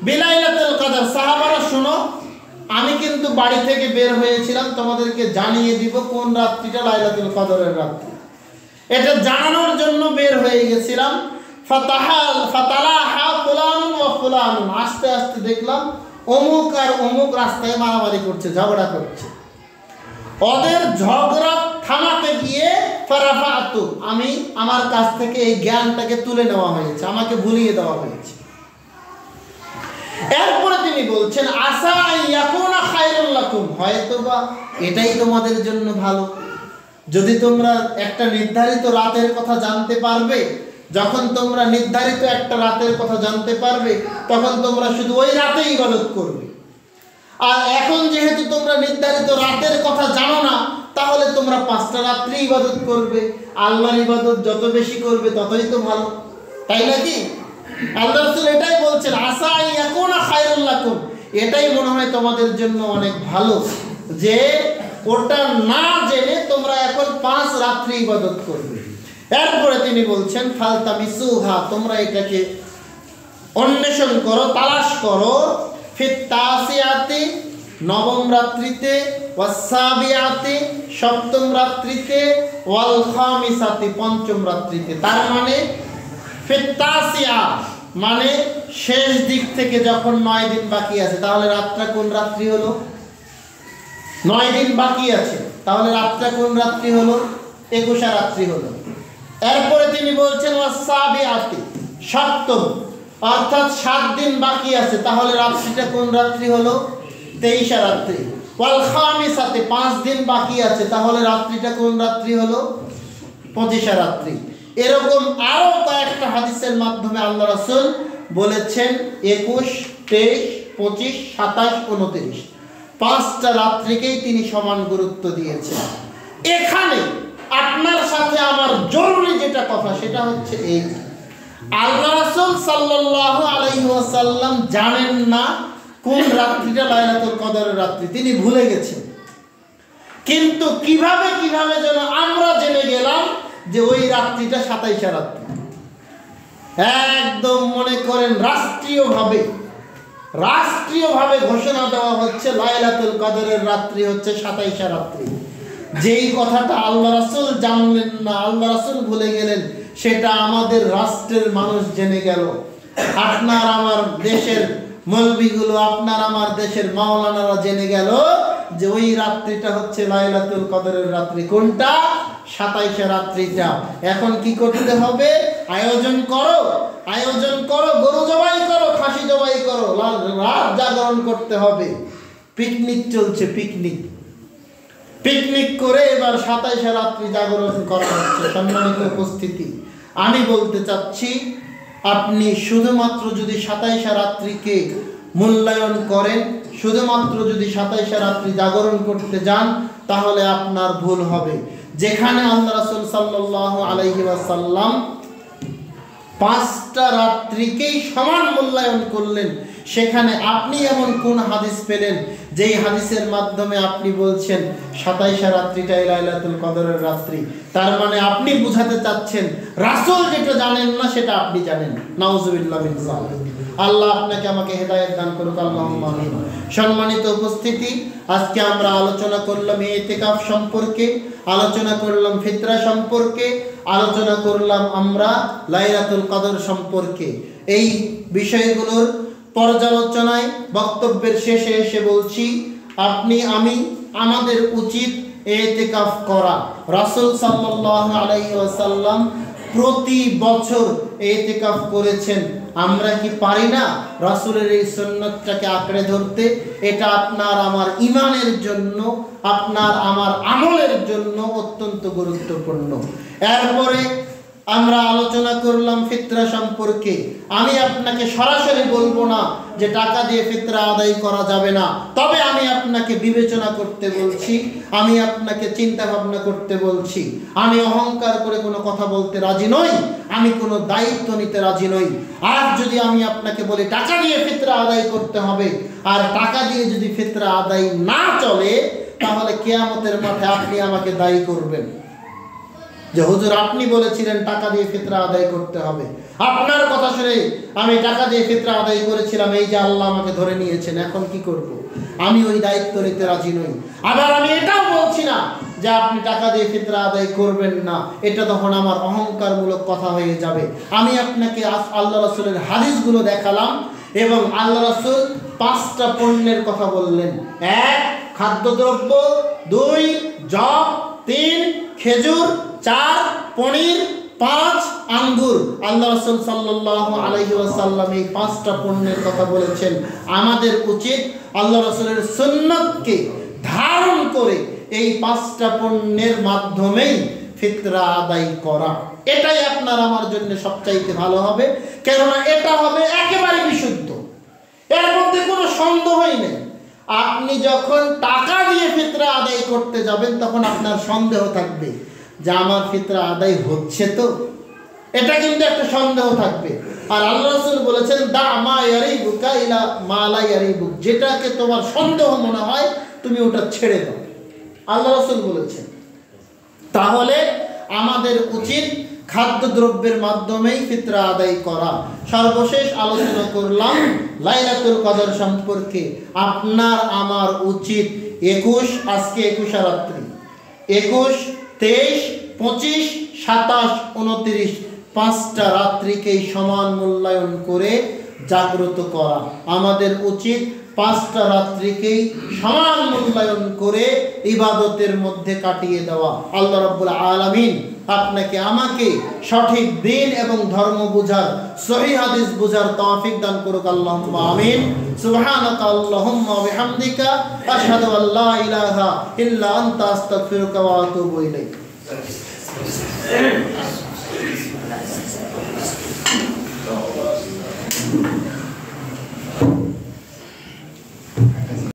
বিলাইলাতুল কদর, সাহাবারা শুনো, আমি কিন্তু বাড়ি থেকে বের হয়েছিলাম তোমাদেরকে জানিয়ে দিব কোন রাত্রিটা লাইলাতুল কদরের রাত্রি, এটা জানানোর জন্য বের হয়ে গেছিলাম। ফাতালাহা ফুলানুন ওয়া ফুলানুন, আস্তে আস্তে দেখলাম অমুক আর অমুক রাস্তায় মারামারি করছে, ঝগড়া করছে। ওদের ঝগড়া থামাতে গিয়ে ফারাফাতু, আমি আমার কাছ থেকে এই জ্ঞানটাকে তুলে নেওয়া হয়েছে, আমাকে ভুলিয়ে দেওয়া হয়েছে। এরপরে তিনি বলছেন, আসা ইয়াকুনা খায়রুল লাকুম, হয়তোবা এটাই তোমাদের জন্য ভালো। যদি তোমরা একটা নির্ধারিত রাতের কথা জানতে পারবে, যখন তোমরা নির্ধারিত একটা রাতের কথা জানতে পারবে, তখন তোমরা শুধু ওই রাতেই ইবাদত করবে। আর এখন যেহেতু তোমরা নির্ধারিত রাতের কথা জানো না, তাহলে তোমরা 5টা রাত্রি ইবাদত করবে। আল্লাহর ইবাদত যত বেশি করবে ততই তো ভালো, তাই নাকি? আল্লাহ রাসূল এটাই বলছেন, আসা ইয়াকুনা খায়রুল লাকুম, এটাই মনে হয় তোমাদের জন্য অনেক ভালো যে ওটা না জেনে তোমরা এখন 5 রাত্রি ইবাদত করবে। এরপরে তিনি বলছেন, ফালতামিসুহা, তোমরা এটাকে অন্বেষণ করো, তালাশ করো, ফিত তাসিয়াতি, 9ম রাত্রিতে, ওয়াসাবিয়াতি, 7ম রাত্রিতে, ওয়াল খামিসাতি, 5ম রাত্রিতে। তার মানে ফিত তাসিয়া মানে শেষ দিক থেকে যখন 9 দিন বাকি আছে, তাহলে রাতটা কোন রাত্রি হলো? 9 দিন বাকি আছে, তাহলে রাতটা কোন রাত্রি হলো? 21 রাত্রি হলো। এরপরে তিনি বলছেন ওয়াসাবিয়াতি, 7ম, অর্থাৎ 7 দিন বাকি আছে, তাহলে রাত্রিটা কোন রাত্রি হলো? 23 রাত্রি। ওয়াল খামিসাতে 5 দিন বাকি আছে, তাহলে রাত্রিটা কোন রাত্রি হলো? 25 রাত্রি। এরকম আরো কয়েকটা হাদিসের মাধ্যমে আল্লাহ রাসূল বলেছেন 21, 23, 25, 27, 29 5টা রাত্রিকেই তিনি সমান গুরুত্ব দিয়েছেন। এখানে আপনার সাথে আমার জরুরি যেটা কথা সেটা হচ্ছে এই, আল্লাহ রাসূল সাল্লাল্লাহু আলাইহি ওয়াসাল্লাম জানেন না কোন রাত্রিটা লাইলাতুল কদরের রাত্রি, তিনি ভুলে গেছেন। কিন্তু কিভাবে যেন আমরা জেনে গেলাম যে ওই রাত্রিটা 27 রাত্রি। একদম মনে করেন রাষ্ট্রীয়ভাবে ঘোষণা দেওয়া হচ্ছে লাইলাতুল কদরের রাত্রি হচ্ছে 27 রাত্রি। যেই কথাটা আল্লাহ রাসূল জানলেন না, আল্লাহ রাসূল ভুলে গেলেন, সেটা আমাদের রাষ্ট্রের মানুষ জেনে গেল। আপনার আমার দেশের মৌলবীগুলো, আপনার আমার দেশের মাওলানারা জেনে গেল যে ওই রাত্রিটা হচ্ছে লাইলাতুল কদরের রাত্রি। কোনটা? 27 রাত্রিটা। এখন কি করতে হবে? আয়োজন করো, গরু জবাই করো, খাসি জবাই করো, রাত জাগরণ করতে হবে। পিকনিক চলছে, পিকনিক করে এবার 27 রাত্রি জাগরণ করা হচ্ছে। সম্মানিত উপস্থিতি, আমি বলতে চাচ্ছি আপনি শুধুমাত্র যদি 27 রাত্রিকে মূল্যায়ন করেন, শুধুমাত্র যদি 27 রাত্রি জাগরণ করতে যান, তাহলে আপনার ভুল হবে। যেখানে আল্লাহ রাসূল সাল্লাল্লাহু আলাইহি ওয়াসাল্লাম 5টা রাত্রিকেই সমান মূল্যায়ন করলেন, সেখানে আপনি এমন কোন হাদিস পেলেন যেই হাদিসের মাধ্যমে আপনি বলছেন 27 রাত্রিটাই লাইলাতুল কদরের রাত্রি? তার মানে আপনি বুঝাতে চাচ্ছেন রাসূল যেটা জানেন না সেটা আপনি জানেন। নাউজুবিল্লাহ মিন যালিক। আল্লাহ আপনাকে আমাকে হেদায়েত দান করুক, আল্লাহুম্মা আমিন। সম্মানিত উপস্থিতি, আজকে আমরা আলোচনা করলাম ইতিকাফ সম্পর্কে, আলোচনা করলাম ফিতরা সম্পর্কে, আলোচনা করলাম আমরা লাইলাতুল কদর সম্পর্কে। এই বিষয়গুলোর পর্যালোচনায় বক্তব্যের শেষে এসে বলছি, আপনি আমি আমাদের উচিত ইতিকাফ করা। রাসূল সাল্লাল্লাহু আলাইহি ওয়াসাল্লাম প্রতি বছর ইতিকাফ করেছেন। আমরা কি পারি না রাসূলের এই সুন্নাতটাকে আঁকড়ে ধরতে? এটা আপনার আমার ঈমানের জন্য, আপনার আমার আমলের জন্য অত্যন্ত গুরুত্বপূর্ণ। এরপরে আমরা আলোচনা করলাম ফিতরা সম্পর্কে। আমি আপনাকে সরাসরি বলবো না যে টাকা দিয়ে ফিতরা আদায় করা যাবে না, তবে আমি আপনাকে বিবেচনা করতে বলছি, আমি আপনাকে চিন্তা ভাবনা করতে বলছি। আমি অহংকার করে কোনো কথা বলতে রাজি নই, আমি কোনো দায়িত্ব নিতে রাজি নই। আর যদি আমি আপনাকে বলি টাকা দিয়ে ফিতরা আদায় করতে হবে, আর টাকা দিয়ে যদি ফিতরা আদায় না চলে, তাহলে কিয়ামতের মাঠে আপনি আমাকে দায়ী করবেন যে হুজুর আপনি বলেছিলেন টাকা দিয়ে ফিতরা আদায় করতে হবে, আপনার কথা শুনে আমি টাকা দিয়ে ফিতরা আদায় করেছিলাম, এই যে আল্লাহ আমাকে ধরে নিয়েছেন, এখন কি করব? আমি ওই দায়িত্ব নিতে রাজি নই। আবার আমি এটাও বলছি না যে আপনি টাকা দিয়ে ফিতরা আদায় করবেন না, এটা তখন আমার অহংকারমূলক কথা হয়ে যাবে। আমি আপনাকে আল্লাহ রাসূলের হাদিসগুলো দেখালাম এবং আল্লাহ রাসূল 5টা পণ্যের কথা বললেন। 1 খাদ্যদ্রব্য, 2 যব, 3 খেজুর, 4 পনির, 5 আঙ্গুর। আল্লাহ রাসূল সাল্লাল্লাহু আলাইহি ওয়াসাল্লাম এই 5টা পণ্যের কথা বলেছেন। আমাদের উচিত আল্লাহ রাসূলের সুন্নাতকে ধারণ করে এই 5টা পণ্যের মাধ্যমেই ফিতরা আদায় করা। এটাই আপনার আমার জন্য সবচাইতে ভালো হবে, কেননা এটা হবে একেবারে বিশুদ্ধ, এর মধ্যে কোনো সন্দেহই নেই। আপনি যখন টাকা দিয়ে ফিতরা আদায় করতে যাবেন, তখন আপনার সন্দেহ থাকবে যে আমার ফিতরা আদায় হচ্ছে তো, এটা কিন্তু একটা সন্দেহ থাকবে। আর আল্লাহ রাসূল বলেছেন দা মা ইয়ারিবুকা ইলা মা লা ইয়ারিবুক, যেটাকে তোমার সন্দেহ মনে হয় তুমি ওটা ছেড়ে দাও, আল্লাহ রাসূল বলেছেন। তাহলে আমাদের উচিত খাদ্যদ্রব্যের মাধ্যমেই ফিতরা আদায় করা। সর্বশেষ আলোচনা করলাম লাইলাতুল কদর সম্পর্কে। আপনার আমার উচিত 21, আজকে 21 রাত্রি, 21, 23, 25, 27, 29 5টা রাত্রিকেই সমান মূল্যায়ন করে জাগ্রত করা। আমাদের উচিত 5টা রাত্রিকেই সমান মূল্যায়ন করে ইবাদতের মধ্যে কাটিয়ে দেওয়া। আল্লাহ রাব্বুল আলামিন আপনাকে আমাকে সঠিক দিন এবং ধর্ম বুঝার, সহিহ হাদিস বুঝার তৌফিক দান করুক। আল্লাহুম্মা আমিন। সুবহানাকা আল্লাহুম্মা ওয়া বিহামদিকা আশহাদু আল লা ইলাহা ইল্লা আনতা আস্তাগফিরুকা ওয়া আতুবু ইলাইক।